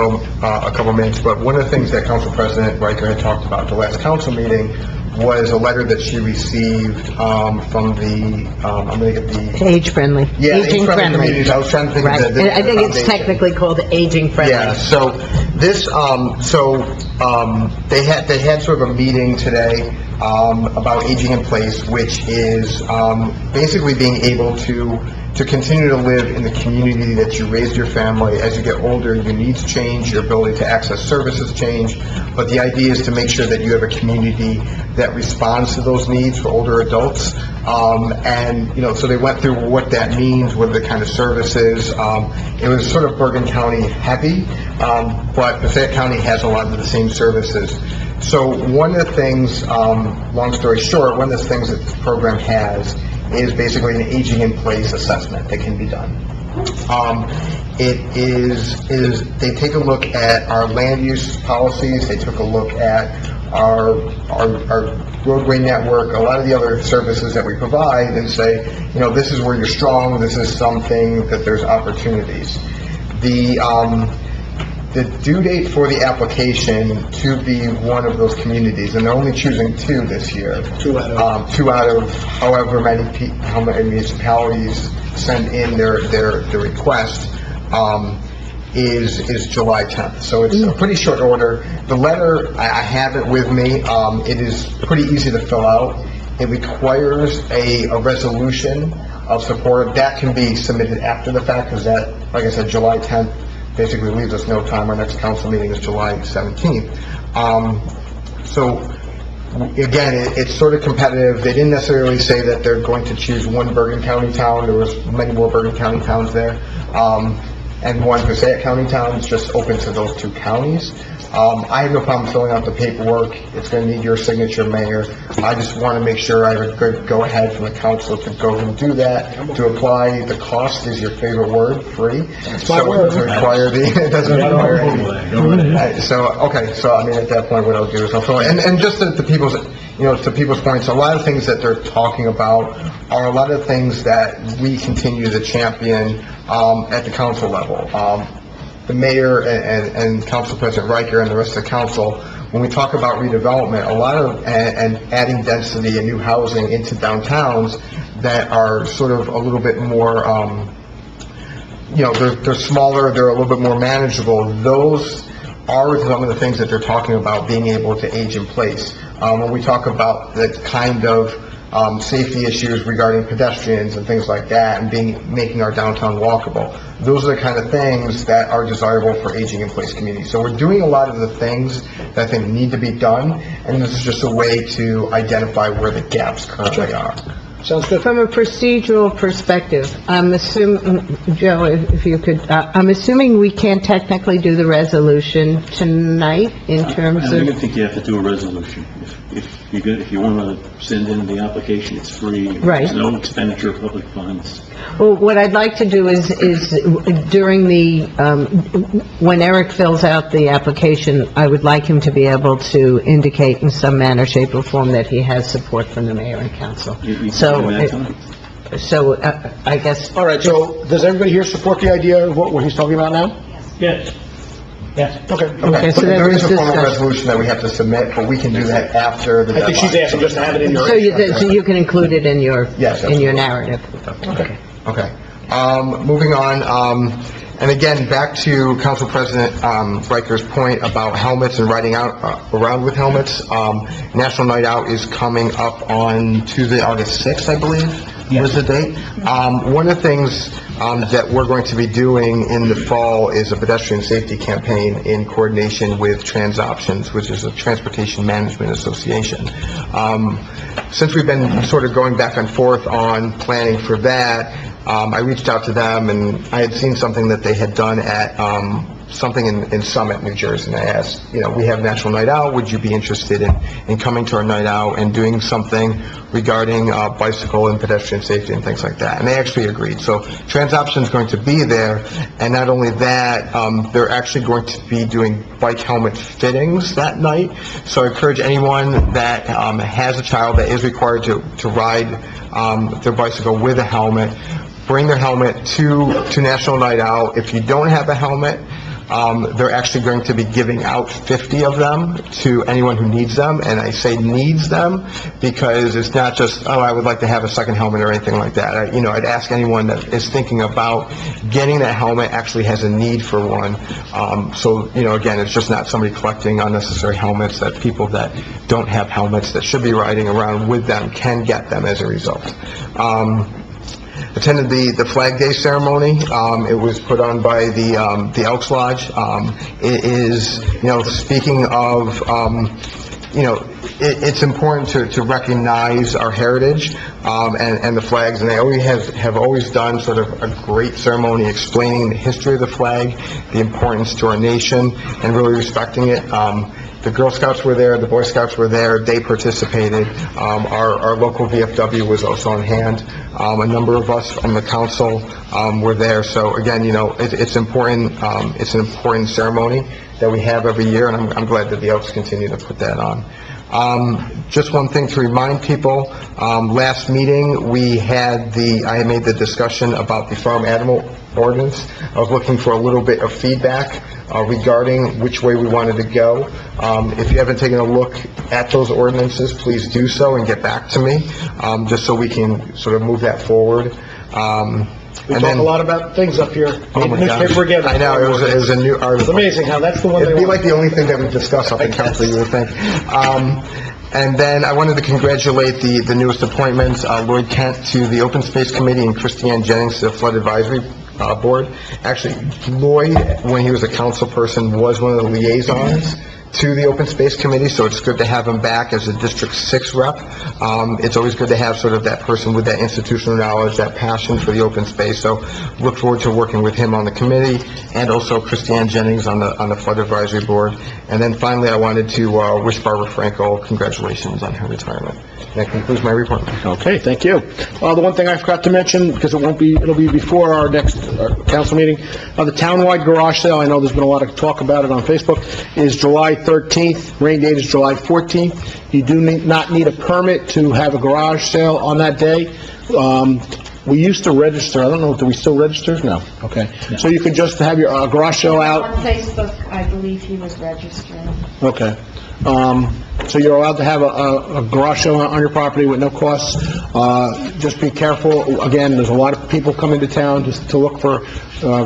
couple minutes, but one of the things that Council President Riker had talked about at the last council meeting was a letter that she received from the, I'm going to get the... Age-friendly. Yeah, Aging-friendly. communities. I was trying to think Right. of the I think it's foundation. technically called aging-friendly. Yeah, so this, they had sort of a meeting today, about aging in place, which is, basically being able to continue to live in the community that you raised your family. As you get older, your needs change, your ability to access services change, but the idea is to make sure that you have a community that responds to those needs for older adults. So they went through what that means, what are the kind of services. It was sort of Bergen County heavy, but Passaic County has a lot of the same services. So one of the things, long story short, one of the things that this program has is basically an aging in place assessment that can be done. They take a look at our land use policies, they took a look at our roadway network, a lot of the other services that we provide, and say, this is where you're strong, this is something that there's opportunities. The due date for the application to be one of those communities, and they're only choosing 2 this year. 2 out of however many municipalities send in their request, is July 10th. So it's a pretty short order. The letter, I have it with me. It is pretty easy to fill out. It requires a resolution of support. That can be submitted after the fact, because that, like I said, July 10th basically leaves us no time. Our next council meeting is July 17th. So again, it's sort of competitive. They didn't necessarily say that they're going to choose one Bergen County town. There was many more Bergen County towns there. And one Passaic County town. It's just open to those 2 counties. I have no problem filling out the paperwork. It's going to need your signature, Mayor. I just want to make sure I have a good go-ahead from the council to go and do that, to apply. The cost is your favorite word, free. So it doesn't require it doesn't require any. So at that point, what I'll do is I'll fill it. And just to people's points, a lot of things that they're talking about are a lot of things that we continue to champion at the council level. The mayor and Council President Riker and the rest of the council, when we talk about redevelopment, a lot of, and adding density and new housing into downtowns that are sort of a little bit more, they're smaller, they're a little bit more manageable. Those are some of the things that they're talking about being able to age in place. When we talk about the kind of safety issues regarding pedestrians and things like that, and making our downtown walkable. Those are the kind of things that are desirable for aging in place communities. So we're doing a lot of the things that I think need to be done, and this is just a way to identify where the gaps currently are. Sounds good. From a procedural perspective, I'm assuming, Joe, if you could, I'm assuming we can't technically do the resolution tonight in terms I don't of... think you have to do a resolution. If you want to send in the application, it's free. Right. There's no expenditure of public funds. Well, what I'd like to do is during the, when Eric fills out the application, I would like him to be able to indicate in some manner, shape, or form that he has support from the mayor and council. You can So, do that tonight. So, I guess... All right, so does everybody here support the idea of what he's talking about now? Yes. Yes. Okay. Okay, so There is a formal discussion. resolution that we have to submit, but we can do that after the I think she's deadline. asking just to have it in your... So you can include it in your, Yes, in your absolutely. narrative? Okay. Moving on, and again, back to Council President Riker's point about helmets and riding out around with helmets. National Night Out is coming up on Tuesday, August 6th, I believe, was the date. One of the things that we're going to be doing in the fall is a pedestrian safety campaign in coordination with TransOptions, which is a Transportation Management Association. Since we've been sort of going back and forth on planning for that, I reached out to them, and I had seen something that they had done at something in Summit, New Jersey, and I asked, we have National Night Out, would you be interested in coming to our night out and doing something regarding bicycle and pedestrian safety and things like that? And they actually agreed. So TransOption is going to be there, and not only that, they're actually going to be doing bike helmet fittings that night. So I encourage anyone that has a child that is required to ride their bicycle with a helmet, bring their helmet to National Night Out. If you don't have a helmet, they're actually going to be giving out 50 of them to anyone who needs them, and I say needs them because it's not just, I would like to have a second helmet or anything like that. I'd ask anyone that is thinking about getting that helmet actually has a need for one. So, again, it's just not somebody collecting unnecessary helmets, that people that don't have helmets that should be riding around with them can get them as a result. Attended the Flag Day ceremony. It was put on by the Elks Lodge. It is, speaking of, it's important to recognize our heritage and the flags, and they always have always done sort of a great ceremony explaining the history of the flag, the importance to our nation, and really respecting it. The Girl Scouts were there, the Boy Scouts were there, they participated. Our local VFW was also on hand. A number of us from the council were there. So again, it's important. It's an important ceremony that we have every year, and I'm glad that the Elks continue to put that on. Just one thing to remind people, last meeting, I had made the discussion about the farm animal ordinance. I was looking for a little bit of feedback regarding which way we wanted to go. If you haven't taken a look at those ordinances, please do so and get back to me, just so we can sort of move that forward. We talk a lot about things up here. Oh my God. Newspaper again. I know, it was a new article. It's amazing how that's the one It'd they be want. like the only thing that we discuss up in council, you would think. And then I wanted to congratulate the newest appointments, Lloyd Kent to the Open Space Committee and Christiane Jennings to the Flood Advisory Board. Actually, Lloyd, when he was a council person, was one of the liaisons to the Open Space Committee, so it's good to have him back as a District 6 rep. It's always good to have sort of that person with that institutional knowledge, that passion for the open space, so look forward to working with him on the committee, and also Christiane Jennings on the Flood Advisory Board. And then finally, I wanted to wish Barbara Frankel congratulations on her retirement. That concludes my report. Okay, thank you. The one thing I forgot to mention, because it'll be before our next council meeting, the townwide garage sale, I know there's been a lot of talk about it on Facebook, is July 13th, rain date is July 14th. You do not need a permit to have a garage sale on that day. We used to register, I don't know, do we still register? No, okay. So you can just have your garage sale out? On Facebook, I believe he was registering. Okay. So you're allowed to have a garage sale on your property with no costs. Just be careful. Again, there's a lot of people coming to town just to look for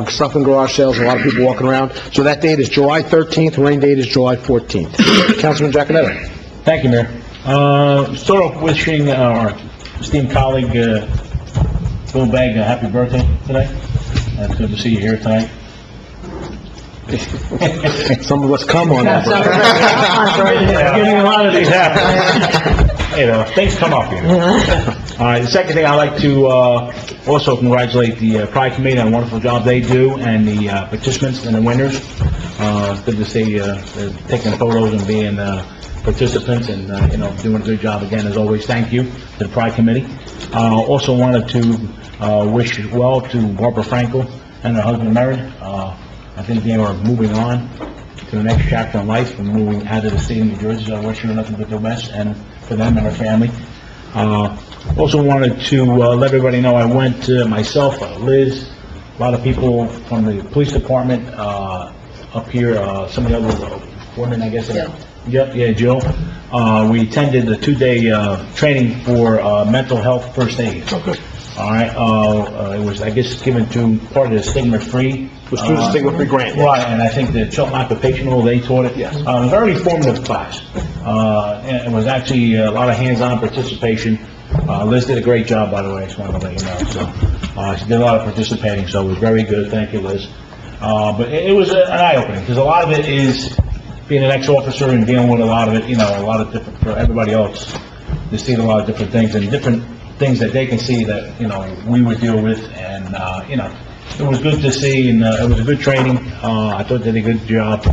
stuff in garage sales, a lot of people walking around. So that date is July 13th, rain date is July 14th. Councilman Giaconetti. Thank you, Mayor. Start off wishing our esteemed colleague, Bill Begg, a happy birthday today. It's good to see you here tonight. Some of us come on that. Getting a lot of these happen. You know, things come up, you know. All right, the second thing, I'd like to, also congratulate the Pride Committee on the wonderful job they do, and the, participants and the winners. It's good to see, they're taking photos and being, participants and, you know, doing a good job again, as always. Thank you to the Pride Committee. Also wanted to, wish well to Barbara Frankel and her husband Merritt. I think they are moving on to the next chapter in life and moving out of the state of New Jersey, so I wish her nothing but the best, and for them and her family. Also wanted to, let everybody know I went to myself, Liz, a lot of people from the police department, up here, some of the other women, I guess. Yeah, Jill. We attended the 2-day, training for, mental health first aid. Okay. All right, it was, I guess, given to part of the stigma-free. It was through the stigma-free grant. Yes. Right, and I think the Chilton Occupational, they taught it. Yes. Very informative class. And it was actually a lot of hands-on participation. Liz did a great job, by the way, I just wanted to let you know. So, she did a lot of participating, so it was very good. Thank you, Liz. But it was an eye-opening, because a lot of it is being an ex-officer and dealing with a lot of it, you know, a lot of different, for everybody else, they see a lot of different things, and different things that they can see that, you know, we would deal with, and, you know, it was good to see, and it was a good training. I thought they did a good job.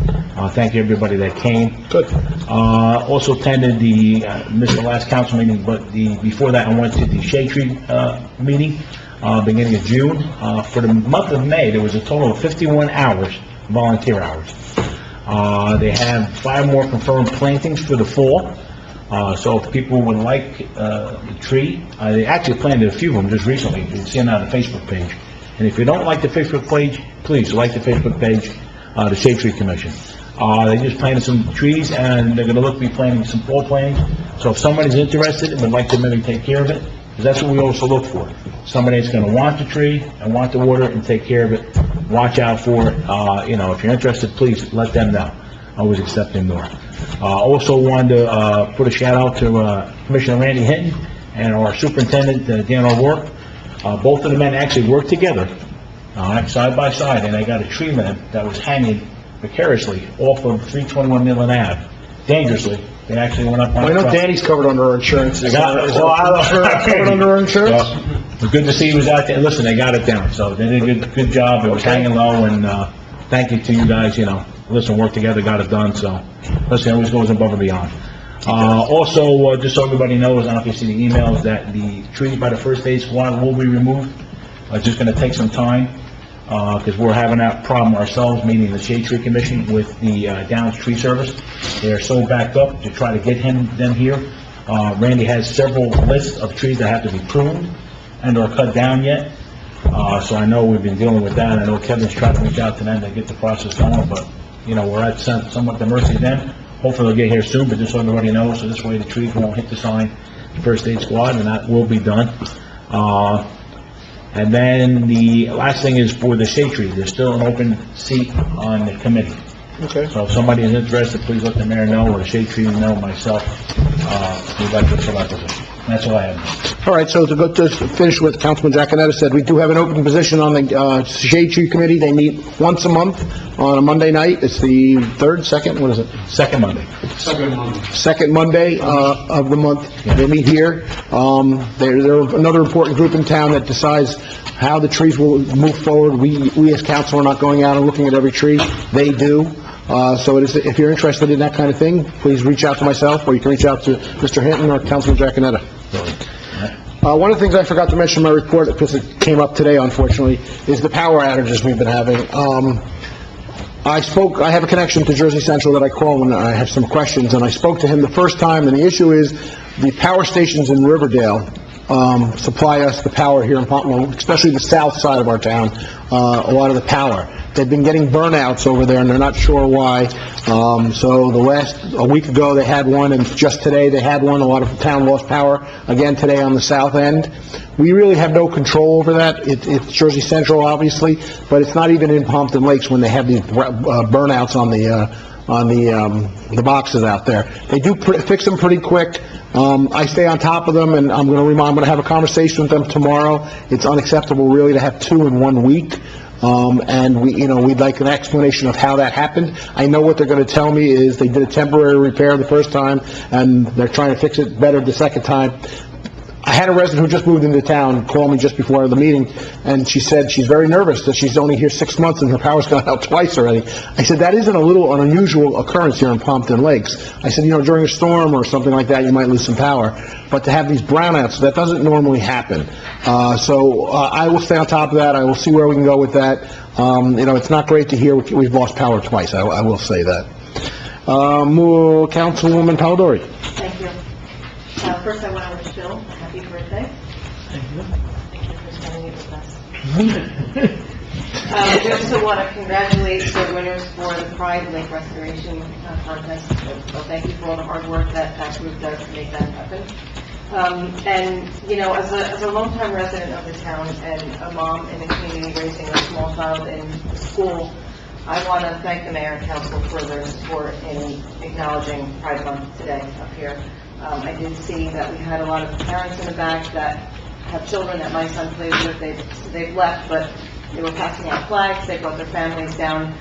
Thank you, everybody that came. Good. Also attended missed the last council meeting, but before that, I went to the Shade Tree meeting, beginning of June. For the month of May, there was a total of 51 hours, volunteer hours. They have 5 more confirmed plantings for the fall. So if people would like the tree, they actually planted a few of them just recently. You can see them on the Facebook page. And if you don't like the Facebook page, please like the Facebook page, the Shade Tree Commission. They just planted some trees, and they're going to be planting some fall plantings. So if somebody's interested and would like to maybe take care of it, because that's what we also look for. Somebody that's going to want the tree and want the water and take care of it, watch out for it. You know, if you're interested, please let them know. Always accepting more. Also wanted to put a shout out to Commissioner Randy Hinton and our Superintendent Dan O'Rourke. Both of the men actually worked together, side by side, and they got a tree limb that was hanging precariously off of 321 Midland Ave, dangerously. They actually went up on I know Danny's covered under our insurance. Is that covered under our insurance? It was good to see he was out there. Listen, they got it down, so they did a good job. It was hanging low, and thank you to you guys, you know. Listen, work together, got it done, so, listen, it always goes above and beyond. Also, just so everybody knows, I don't know if you see the emails, that the trees by the first aid squad will be removed. It's just gonna take some time, because we're having that problem ourselves, meaning the Shade Tree Commission with the Downs Tree Service. They are so backed up to try to get them here. Randy has several lists of trees that have to be pruned and or cut down yet. So I know we've been dealing with that. I know Kevin's trying to reach out to them to get the process going, but, you know, we're at somewhat the mercy of them. Hopefully they'll get here soon, but just so everybody knows, so this way the trees won't hit the sign, the first aid squad, and that will be done. And then the last thing is for the shade tree. There's still an open seat on the committee. Okay. So if somebody is interested, please let the mayor know, or the shade tree know, myself. We'd like to fill out the position. That's all I have. All right, so to finish what Councilman Giaconetti said, we do have an open position on the Shade Tree Committee. They meet once a month on a Monday night. It's the second Monday. Second Monday of the month. They meet here. They're another important group in town that decides how the trees will move forward. We as council are not going out and looking at every tree. They do. So if you're interested in that kind of thing, please reach out to myself, or you can reach out to Mr. Hinton or Councilman Giaconetti. One of the things I forgot to mention in my report, because it came up today, unfortunately, is the power outages we've been having. I have a connection to Jersey Central that I call when I have some questions, and I spoke to him the first time, and the issue is the power stations in Riverdale supply us the power here in Pompton, especially the south side of our town, a lot of the power. They've been getting burnouts over there, and they're not sure why. So a week ago, they had one, and just today, they had one. A lot of the town lost power again today on the south end. We really have no control over that. It's Jersey Central, obviously, but it's not even in Pompton Lakes when they have these burnouts on the boxes out there. They do fix them pretty quick. I stay on top of them, and I'm going to have a conversation with them tomorrow. It's unacceptable, really, to have 2 in 1 week. and we'd like an explanation of how that happened. I know what they're going to tell me is they did a temporary repair the first time, and they're trying to fix it better the second time. I had a resident who just moved into town call me just before the meeting, and she said she's very nervous that she's only here 6 months and her power's gone out twice already. I said, that isn't an unusual occurrence here in Pompton Lakes. I said, during a storm or something like that, you might lose some power. But to have these brownouts, that doesn't normally happen. So I will stay on top of that. I will see where we can go with that. It's not great to hear we've lost power twice. I will say that. Councilwoman Palladori. Thank you. First, I want to wish Bill a happy birthday. Thank you. Thank you for spending it with us. We also want to congratulate the winners for the Pride Lake Restoration Contest. So thank you for all the hard work that group does to make that happen. As a longtime resident of the town and a mom in the community raising a small child in the school, I want to thank the mayor and council for their support in acknowledging Pride Month today up here. I did see that we had a lot of parents in the back that have children that my son plays with. They've left, but they were passing out flags. They brought their families down.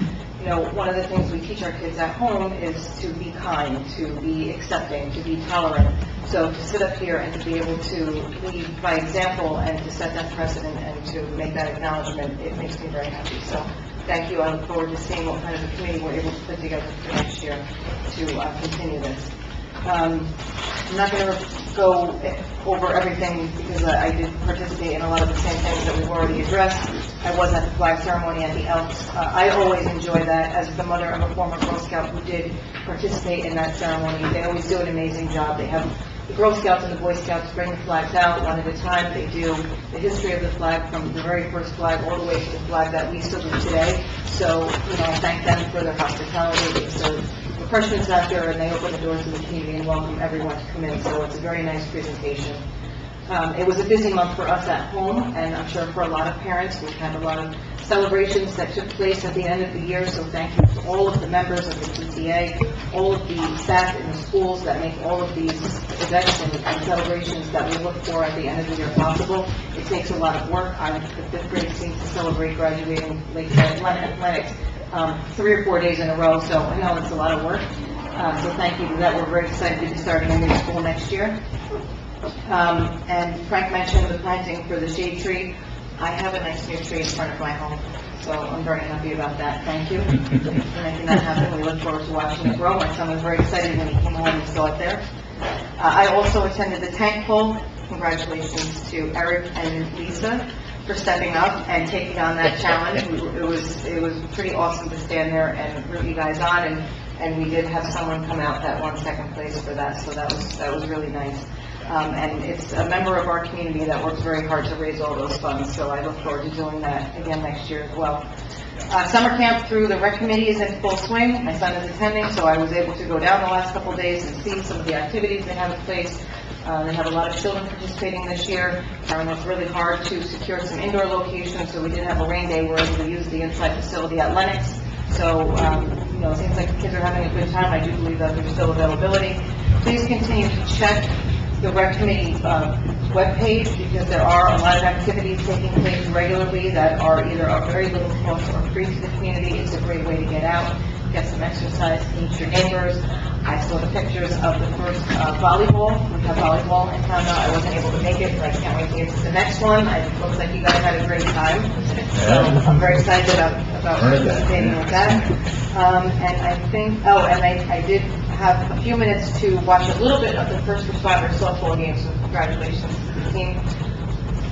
One of the things we teach our kids at home is to be kind, to be accepting, to be tolerant. So to sit up here and to be able to lead by example and to set that precedent and to make that acknowledgement, it makes me very happy. So thank you. I look forward to seeing what kind of a committee we're able to put together for next year to continue this. I'm not going to go over everything because I did participate in a lot of the same things that we've already addressed. I was at the flag ceremony at the Elks. I always enjoy that as the mother of a former Girl Scout who did participate in that ceremony. They always do an amazing job. They have the Girl Scouts and the Boy Scouts bring the flags out one at a time. They do the history of the flag from the very first flag all the way to the flag that we still do today. So, thank them for their hospitality. They serve refreshments out there, and they open the doors to the community and welcome everyone to come in. So it's a very nice presentation. It was a busy month for us at home, and I'm sure for a lot of parents. We've had a lot of celebrations that took place at the end of the year, so thank you to all of the members of the PTA, all of the staff in the schools that make all of these events and celebrations that we look for at the end of the year possible. It takes a lot of work. The fifth grade seems to celebrate graduating Lakeside Athletics 3 or 4 days in a row, so I know it's a lot of work. So thank you for that. We're very excited to be starting a new school next year. And Frank mentioned the planting for the shade tree. I have a nice new tree in front of my home, so I'm very happy about that. Thank you for making that happen. We look forward to watching it grow. My son was very excited when he came home and saw it there. I also attended the tank pull. Congratulations to Eric and Lisa for stepping up and taking on that challenge. It was pretty awesome to stand there and root you guys on, and we did have someone come out that won second place for that, so that was really nice. And it's a member of our community that works very hard to raise all those funds, so I look forward to doing that again next year as well. Summer camp through the rec committee is in full swing. My son is attending, so I was able to go down the last couple of days and see some of the activities they have in place. They have a lot of children participating this year. Karen worked really hard to secure some indoor locations, so we did have a rain day. We're able to use the inside facility at Lennox. So, it seems like the kids are having a good time. I do believe that there's still availability. Please continue to check the rec committee webpage, because there are a lot of activities taking place regularly that are either of very little cost or free to the community. It's a great way to get out, get some exercise, meet your neighbors. I saw the pictures of the first volleyball. We have volleyball in town now. I wasn't able to make it, but I can't wait to get to the next one. It looks like you guys had a great time. So I'm very excited about participating with that. And I think, I did have a few minutes to watch a little bit of the first responder softball game, so congratulations to the team.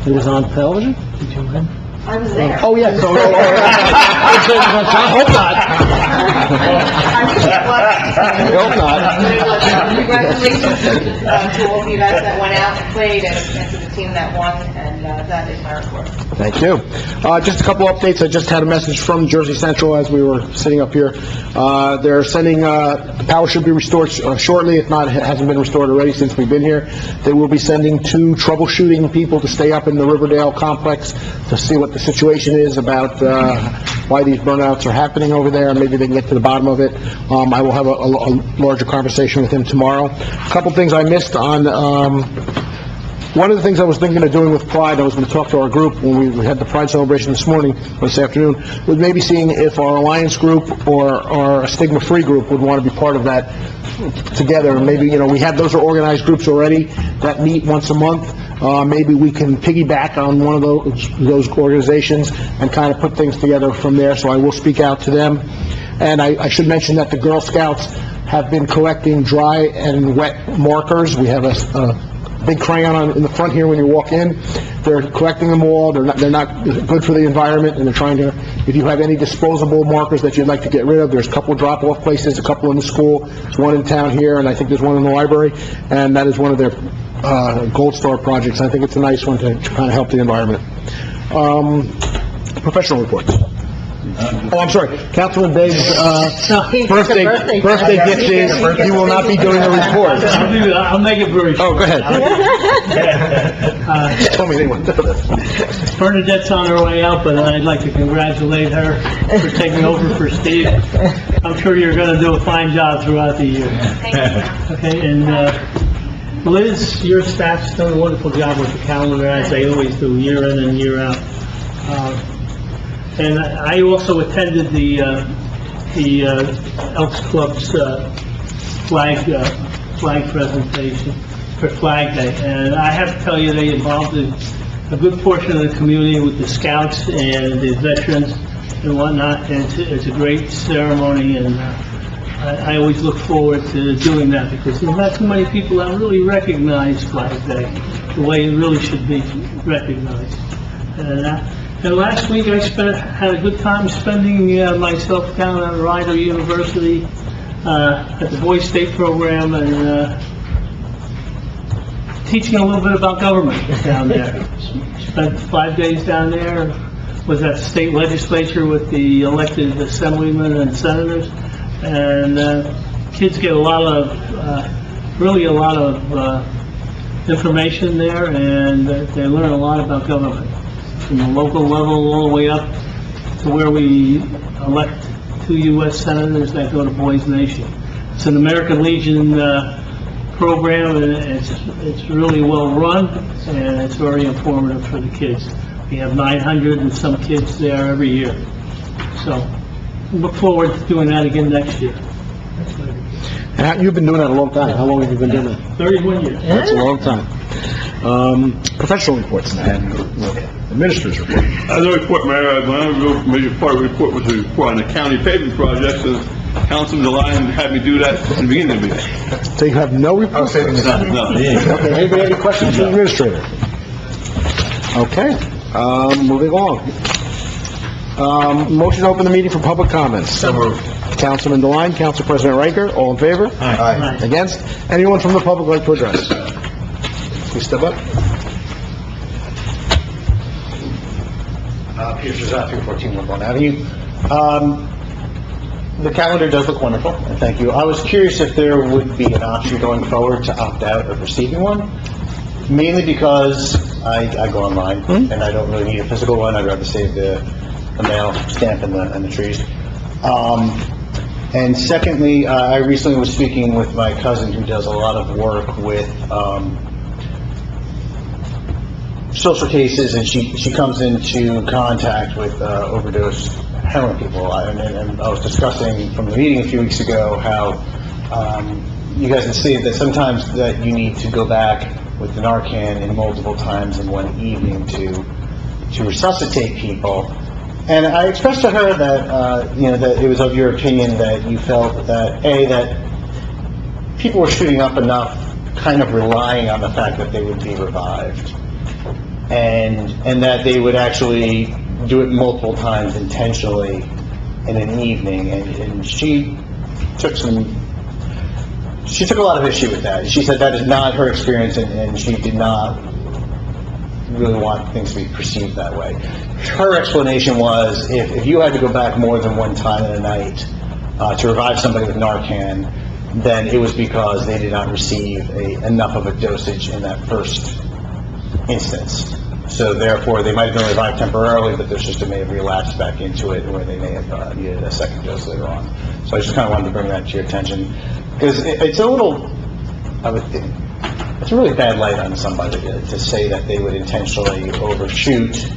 It was on television? Did you win? I was there. Oh, yes. I hope not. I hope not. Congratulations to all of you guys that went out and played, and to the team that won, and that is my report. Thank you. Just a couple updates. I just had a message from Jersey Central as we were sitting up here. They're sending, the power should be restored shortly. If not, it hasn't been restored already since we've been here. They will be sending 2 troubleshooting people to stay up in the Riverdale complex to see what the situation is about why these burnouts are happening over there, and maybe they can get to the bottom of it. I will have a larger conversation with him tomorrow. A couple things I missed on One of the things I was thinking of doing with Pride, I was going to talk to our group when we had the Pride celebration this morning, or this afternoon, was maybe seeing if our Alliance group or our Stigma-Free group would want to be part of that together. Maybe, we have those are organized groups already that meet once a month. Maybe we can piggyback on one of those organizations and kind of put things together from there, so I will speak out to them. And I should mention that the Girl Scouts have been collecting dry and wet markers. We have a big crayon in the front here when you walk in. They're collecting them all. They're not good for the environment, and they're trying to, if you have any disposable markers that you'd like to get rid of, there's a couple drop-off places, a couple in the school. There's one in town here, and I think there's one in the library, and that is one of their Gold Star projects. I think it's a nice one to kind of help the environment. Professional reports. I'm sorry, Councilman Dave's birthday gift is, he will not be doing a report. I'll make it very short. Oh, go ahead. Tell me they want to do this. Bernadette's on her way out, but I'd like to congratulate her for taking over for Steve. I'm sure you're going to do a fine job throughout the year. Okay, and Liz, your staff's done a wonderful job with the calendar, as they always do, year in and year out. And I also attended the Elks Club's flag presentation for Flag Day, and I have to tell you, they involved a good portion of the community with the scouts and the veterans and whatnot, and it's a great ceremony, and I always look forward to doing that, because there's not too many people that really recognize Flag Day the way it really should be recognized. And last week I had a good time spending myself down at Rider University at the Boys State program, and teaching a little bit about government down there. Spent 5 days down there, was at the state legislature with the elected assemblymen and senators, and kids get a lot of information there, and they learn a lot about government, from the local level all the way up to where we elect 2 U.S. senators that go to Boys Nation. It's an American Legion program, and it's really well run, and it's very informative for the kids. We have 900 and some kids there every year. So, look forward to doing that again next year. And you've been doing that a long time. How long have you been doing that? 31 years. That's a long time. Professional reports and administrator's report. As a report, Mayor, my real major part of the report was a report on the county paving projects, and Councilman DeLine had me do that in the beginning of the meeting. So you have no report? No. Okay, anybody have any questions for the administrator? Okay, moving on. Motion to open the meeting for public comments. So moved. Councilman DeLine, Council President Riker, all in favor? Aye. Against? Anyone from the public like to address? Please step up. Peter Shazat, 314 Woodlawn Avenue. The calendar does look wonderful, and thank you. I was curious if there would be an option going forward to opt out of receiving one, mainly because I go online, and I don't really need a physical one. I'd rather save the mail stamp and the trees. And secondly, I recently was speaking with my cousin who does a lot of work with social cases, and she comes into contact with overdose heroin people. And I was discussing from the meeting a few weeks ago how you guys had stated that sometimes that you need to go back with the Narcan in multiple times in one evening to resuscitate people. And I expressed to her that, that it was of your opinion that you felt that, that people were shooting up enough, kind of relying on the fact that they would be revived. And that they would actually do it multiple times intentionally in an evening. And she took a lot of issue with that. She said that is not her experience, and she did not really want things to be perceived that way. Her explanation was if you had to go back more than one time in a night to revive somebody with Narcan, then it was because they did not receive enough of a dosage in that first instance. So therefore, they might have been revived temporarily, but there's just they may have relapsed back into it, or they may have needed a second dose later on. So I just kind of wanted to bring that to your attention, because it's a little, I would think, it's a really bad light on somebody to say that they would intentionally overshoot,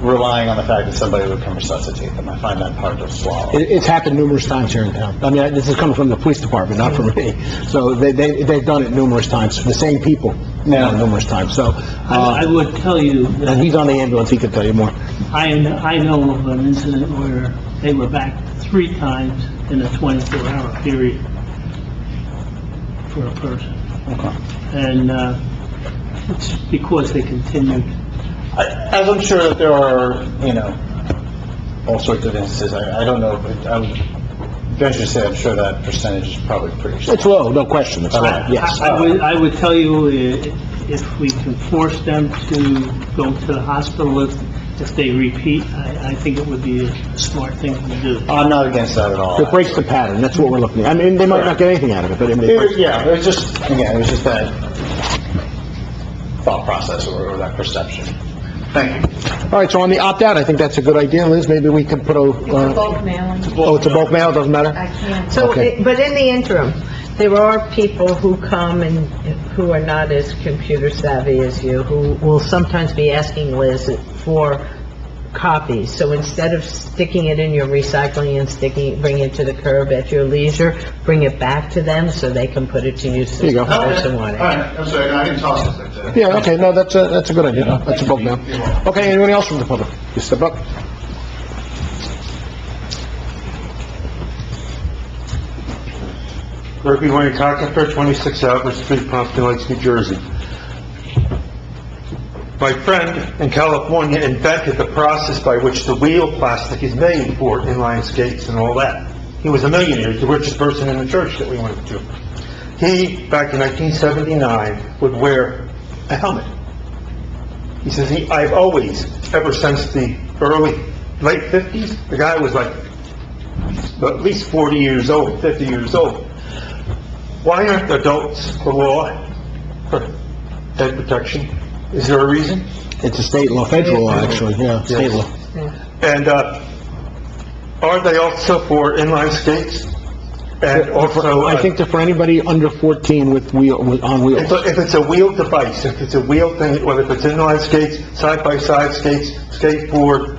relying on the fact that somebody would come resuscitate them. I find that hard to swallow. It's happened numerous times here in town. I mean, this is coming from the police department, not from me. So they've done it numerous times, the same people, numerous times, so. I would tell you And that he's on the ambulance, he could tell you more. I know of an incident where they were back 3 times in a 24-hour period for a person. Okay. And it's because they continued. As I'm sure that there are, all sorts of instances, I don't know, but I would venture to say I'm sure that percentage is probably pretty low. It's low, no question, it's low, yes. I would tell you, if we can force them to go to the hospital if they repeat, I think it would be a smart thing to do. I'm not against that at all. It breaks the pattern, that's what we're looking at. I mean, they might not get anything out of it, but it breaks. Yeah, it was just that thought process or that perception. Thank you. All right, so on the opt-out, I think that's a good idea, Liz, maybe we could put a... It's a bulk mailing. Oh, it's a bulk mail, doesn't matter? I can't. So, Okay. but in the interim, there are people who come and who are not as computer savvy as you, who will sometimes be asking Liz for copies. So instead of sticking it in your recycling and bring it to the curb at your leisure, bring it back to them so they can put it to use There you go. as a person wanted. I'm sorry, I didn't toss it. Yeah, okay, no, that's a good idea, that's a bulk mail. Okay, anyone else from the public? You step up. Gregory Wayne Cockenfer, 26 Albert Street, Pompton Lakes, New Jersey. My friend in California invented the process by which the wheel plastic is made for inline skates and all that. He was a millionaire, he's the richest person in the church that we went to. He, back in 1979, would wear a helmet. He says, I've always, ever since the late 50s, the guy was like at least 40 years old, 50 years old. Why aren't adults the law for head protection? Is there a reason? It's a state law, federal law, actually, yeah, state law. And are they also for inline skates? And also, I think they're for anybody under 14 on wheels. if it's a wheel device, if it's a wheel thing, whether if it's inline skates, side-by-side skates, skateboard.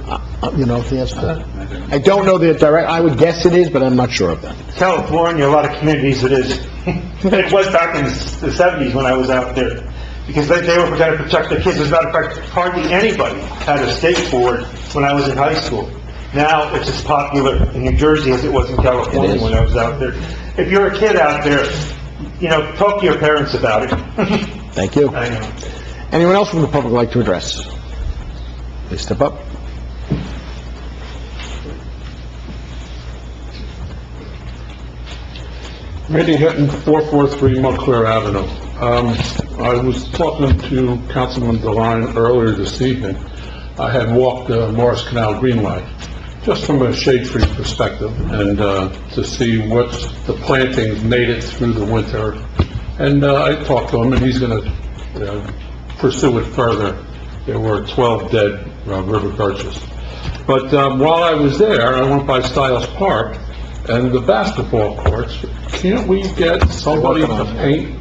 You know the answer to that? I don't know the direct, I would guess it is, but I'm not sure of that. California, a lot of communities it is. It was back in the 70s when I was out there, because they were going to protect the kids. As a matter of fact, hardly anybody had a skateboard when I was in high school. Now, it's as popular in New Jersey as it was in California when I was out there. If you're a kid out there, talk to your parents about it. Thank you. I know. Anyone else from the public like to address? Please step up. Randy Hinton, 443 Montclair Avenue. I was talking to Councilman Devine earlier this evening. I had walked Morris Canal Greenway, just from a shade-free perspective, and to see what the plantings made it through the winter. And I talked to him, and he's going to pursue it further. There were 12 dead river birches. But while I was there, I went by Stiles Park and the basketball courts. Can't we get somebody to paint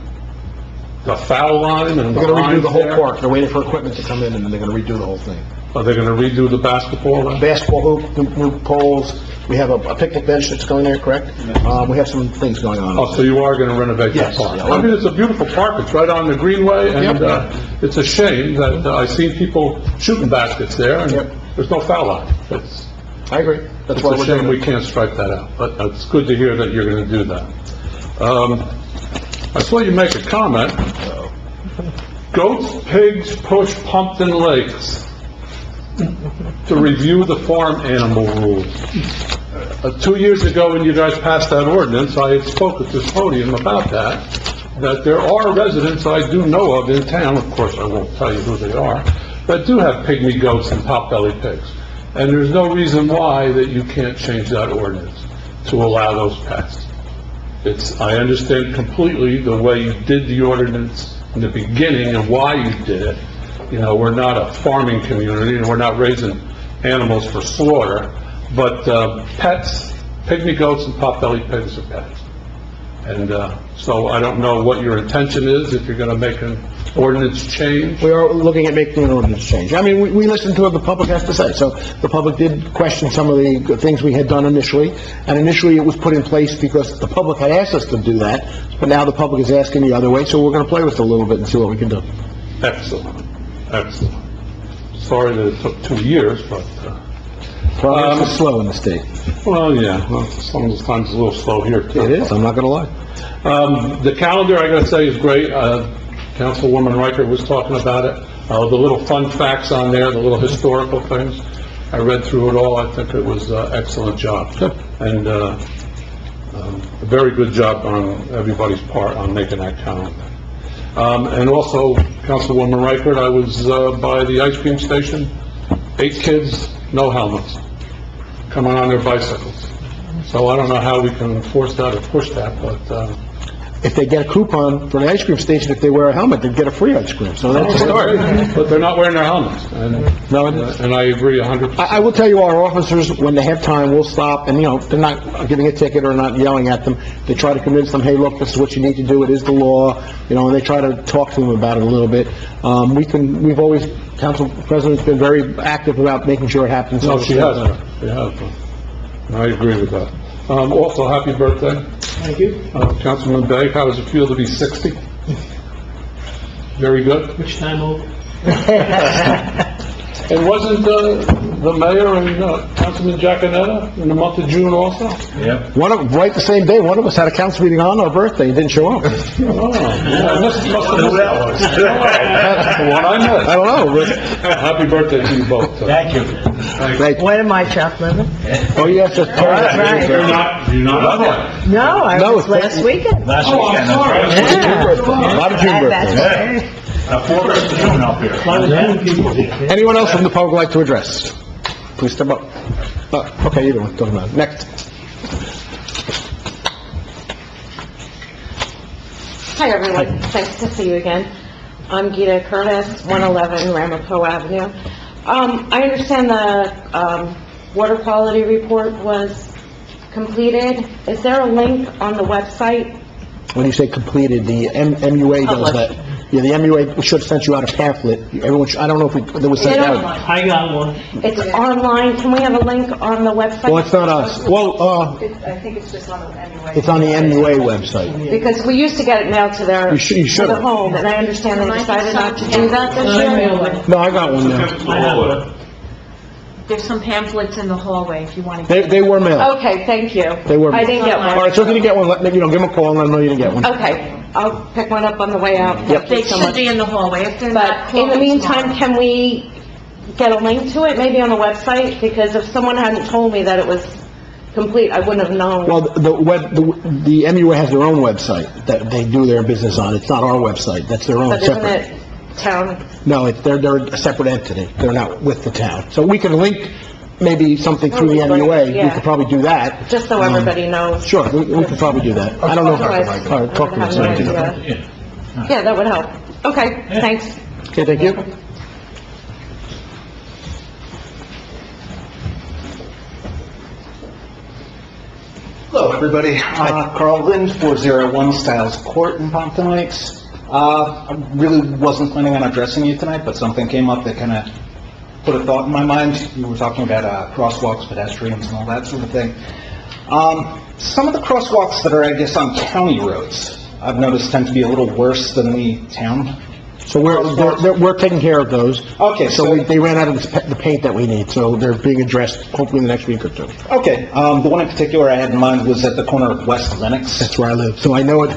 the foul line and the They're going to redo lines the whole there? park. They're waiting for equipment to come in, and then they're going to redo the whole thing. Are they going to redo the basketball line? Basketball hoop, new poles. We have a picnic bench that's going there, correct? We have some things going on. Oh, so you are going to renovate that Yes. park? Yeah. I mean, it's a beautiful park. It's right on the Greenway, and Yep. it's a shame that I've seen people shooting baskets there, and Yep. there's no foul line. I agree. That's It's why a we're shame doing we it. can't strike that out, but it's good to hear that you're going to do that. I saw you make a comment. Goats, pigs push Pompton Lakes to review the farm animal rules. 2 years ago, when you guys passed that ordinance, I had spoke at this podium about that there are residents I do know of in town, of course I won't tell you who they are, that do have pygmy goats and pot-bellied pigs. And there's no reason why that you can't change that ordinance to allow those pets. I understand completely the way you did the ordinance in the beginning and why you did it. We're not a farming community and we're not raising animals for slaughter, but pets, pygmy goats and pot-bellied pigs are pets. And, so I don't know what your intention is, if you're gonna make an ordinance change. We are looking at making an ordinance change. I mean, we listened to what the public has to say, so the public did question some of the things we had done initially, and initially it was put in place because the public had asked us to do that, but now the public is asking the other way, so we're gonna play with it a little bit and see what we can do. Excellent, excellent. Sorry that it took 2 years, but, Progress is slow in the state. well, yeah, well, sometimes it's a little slow here, too. It is, I'm not gonna lie. The calendar, I gotta say, is great. Councilwoman Riker was talking about it. The little fun facts on there, the little historical things. I read through it all. I think it was an excellent job. And a very good job on everybody's part on making that calendar. And also, Councilwoman Riker, I was by the ice cream station, 8 kids, no helmets, coming on their bicycles. So I don't know how we can enforce that or push that, but, If they get a coupon for the ice cream station, if they wear a helmet, they'd get a free ice cream, so that's a start. but they're not wearing their helmets, and I agree 100%. I will tell you, our officers, when they have time, will stop, and, they're not giving a ticket or not yelling at them. They try to convince them, hey, look, this is what you need to do, it is the law, and they try to talk to them about it a little bit. We've always, Council President's been very active about making sure it happens. No, she has. I agree with that. Also, happy birthday. Thank you. Councilman Bay, how does it feel to be 60? Very good. Which time over? And wasn't the mayor and Councilman Giaconetta in the month of June also? Yep. Right the same day, one of us had a council meeting on our birthday and didn't show up. Oh, yeah, I must have Who that was? the one I missed. I don't know, Rick. Happy birthday to you both. Thank you. Thank you. When am I chocolate? Oh, yes, that's right. You're not. No, I No, was last weekend. Last weekend, that's right. Yeah. A lot of June That's birthdays. right. 4th of June up here. Anyone else from the public like to address? Please step up. Okay, either one, doesn't matter. Next. Hi, everyone. Nice to see you again. I'm Gita Curtis, 111 Ramapo Avenue. I understand the water quality report was completed. Is there a link on the website? When you say completed, the MUA does that. Yeah, the MUA should have sent you out a pamphlet. Everyone, I don't know if it was sent out. I got one. It's online. Can we have a link on the website? Well, it's not us. Well, I think it's just on the MUA. it's on the MUA website. Because we used to get it mailed to their, You to should the have. home, and I understand they decided not to do that this year. No, I got one now. I have one. There's some pamphlets in the hallway if you want to. They were mailed. Okay, thank you. They were. I didn't get All one. right, so if you didn't get one, give them a call and let them know you didn't get one. Okay, I'll pick one up on the way out. Yep. They Thank you so should much. be in the hallway. If they're not, But in the call them meantime, tomorrow. can we get a link to it, maybe on the website? Because if someone hadn't told me that it was complete, I wouldn't have known. Well, the MUA has their own website that they do their business on. It's not our website. That's their own But isn't separate. it town? No, they're a separate entity. They're not with the town. So we can link maybe something through the MUA. We Yeah. could probably do that. Just so everybody knows. Sure, we could probably do that. I don't know if I Otherwise, can. All right, talk to I them. would have no idea. Yeah, that would help. Okay, thanks. Okay, thank you. Hello, everybody. Carl Lind, 401 Styles Court in Pompton Lakes. I really wasn't planning on addressing you tonight, but something came up that kind of put a thought in my mind. You were talking about crosswalks, pedestrians, and all that sort of thing. Some of the crosswalks that are, I guess, on county roads, I've noticed tend to be a little worse than the town. So we're taking care of those. Okay, So they ran out of the paint that we need, so they're being addressed hopefully in the next week or two. Okay, the one in particular I had in mind was at the corner of West Lenox. That's where I live, so I know it,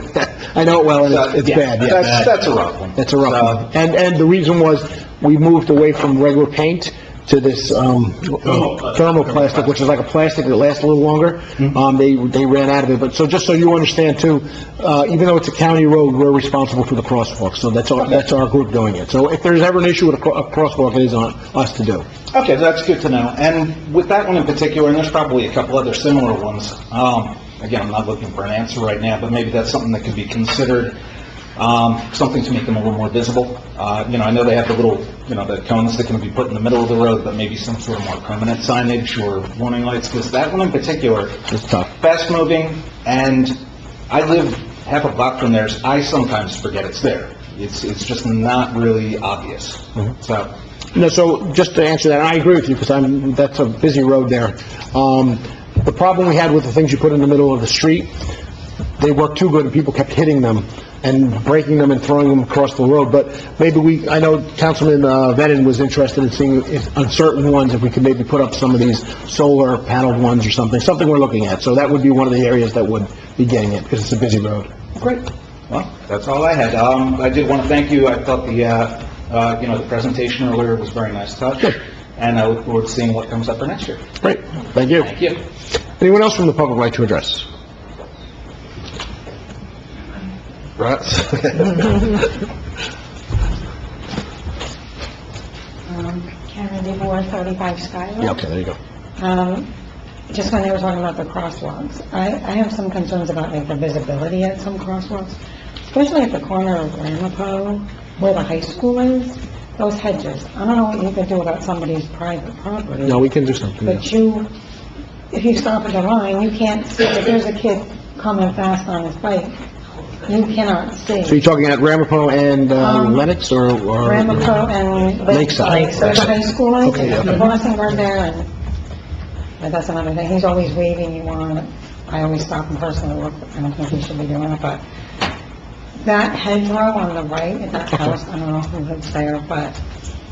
I know it well, and it's bad, yeah. That's a rough one. That's a rough one. And the reason was, we moved away from regular paint to this thermoplastic, which is like a plastic that lasts a little longer. They ran out of it, but so just so you understand too, even though it's a county road, we're responsible for the crosswalk, so that's our group doing it. So if there's ever an issue with a crosswalk, it is on us to do. Okay, that's good to know. And with that one in particular, and there's probably a couple other similar ones, again, I'm not looking for an answer right now, but maybe that's something that could be considered, something to make them a little more visible. I know they have the little, the cones that can be put in the middle of the road, but maybe some sort of more permanent signage or warning lights, because that one in particular It's tough. fast moving, and I live half a block from there, I sometimes forget it's there. It's just not really obvious. So, No, so just to answer that, I agree with you, because that's a busy road there. The problem we had with the things you put in the middle of the street, they worked too good, and people kept hitting them and breaking them and throwing them across the road. But maybe I know Councilman Vennon was interested in seeing if, on certain ones, if we could maybe put up some of these solar paneled ones or something we're looking at. So that would be one of the areas that would be getting it, because it's a busy road. great. Well, that's all I had. I did want to thank you. I thought the presentation earlier was very nice touch. Good. And I look forward to seeing what comes up for next year. Great, thank you. Thank you. Anyone else from the public like to address? Russ? Karen DeBoer, 35 Skylar. Yeah, okay, there you go. Just when they were talking about the crosswalks, I have some concerns about like the visibility at some crosswalks, especially at the corner of Ramapo, where the high school is, those hedges. I don't know what you could do about somebody's private property. No, we can do something. But if you stop at the line, you can't see, if there's a kid coming fast on his bike, you cannot see. So you're talking at Ramapo and Lennox, or? Ramapo and Lakeside. Where the high school is, Okay, yeah. the Boston guard there, and that's another thing. He's always waving you on. I always stop him personally, look, I don't think he should be doing it, but that hedgerow on the right at that house, I don't know who lives there, but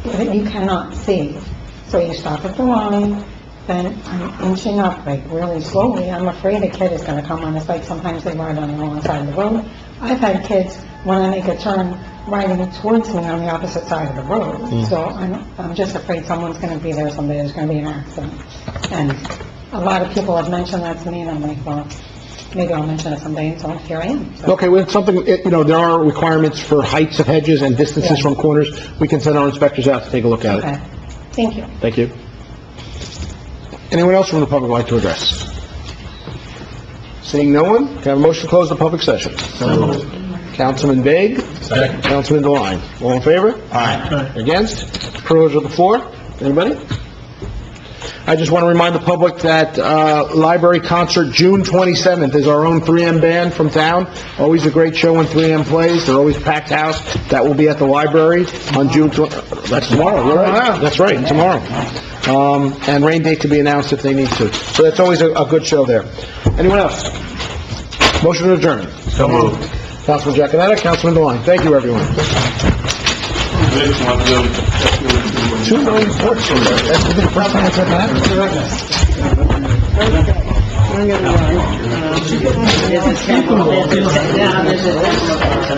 you cannot see. So you stop at the line, then I'm inching up like really slowly. I'm afraid a kid is going to come on his bike. Sometimes they ride on the wrong side of the road. I've had kids, when I make a turn, riding towards me on the opposite side of the road. So I'm just afraid someone's going to be there someday, there's going to be an accident. And a lot of people have mentioned that to me, and I'm like, well, maybe I'll mention it someday, and so here I am. So, Okay, well, it's something, there are requirements for heights of hedges and distances from corners. We can send our inspectors out to take a look at it. okay, thank you. Thank you. Anyone else from the public like to address? Seeing no one, can I have a motion to close the public session? Councilman Vague? Second. Councilman Devine? All in favor? Aye. Against? Privilege of the floor? Anybody? I just want to remind the public that library concert June 27th is our own 3M band from town. Always a great show when 3M plays. They're always packed house. That will be at the library on June 20th. That's tomorrow, you're right. That's right, tomorrow. And rain date to be announced if they need to. So that's always a good show there. Anyone else? Motion to adjourn. So moved. Councilman Giaconetti, Councilman DeLine. Thank you, everyone. 2 million reports. That's the first time it's ever happened. I'm gonna run. There's a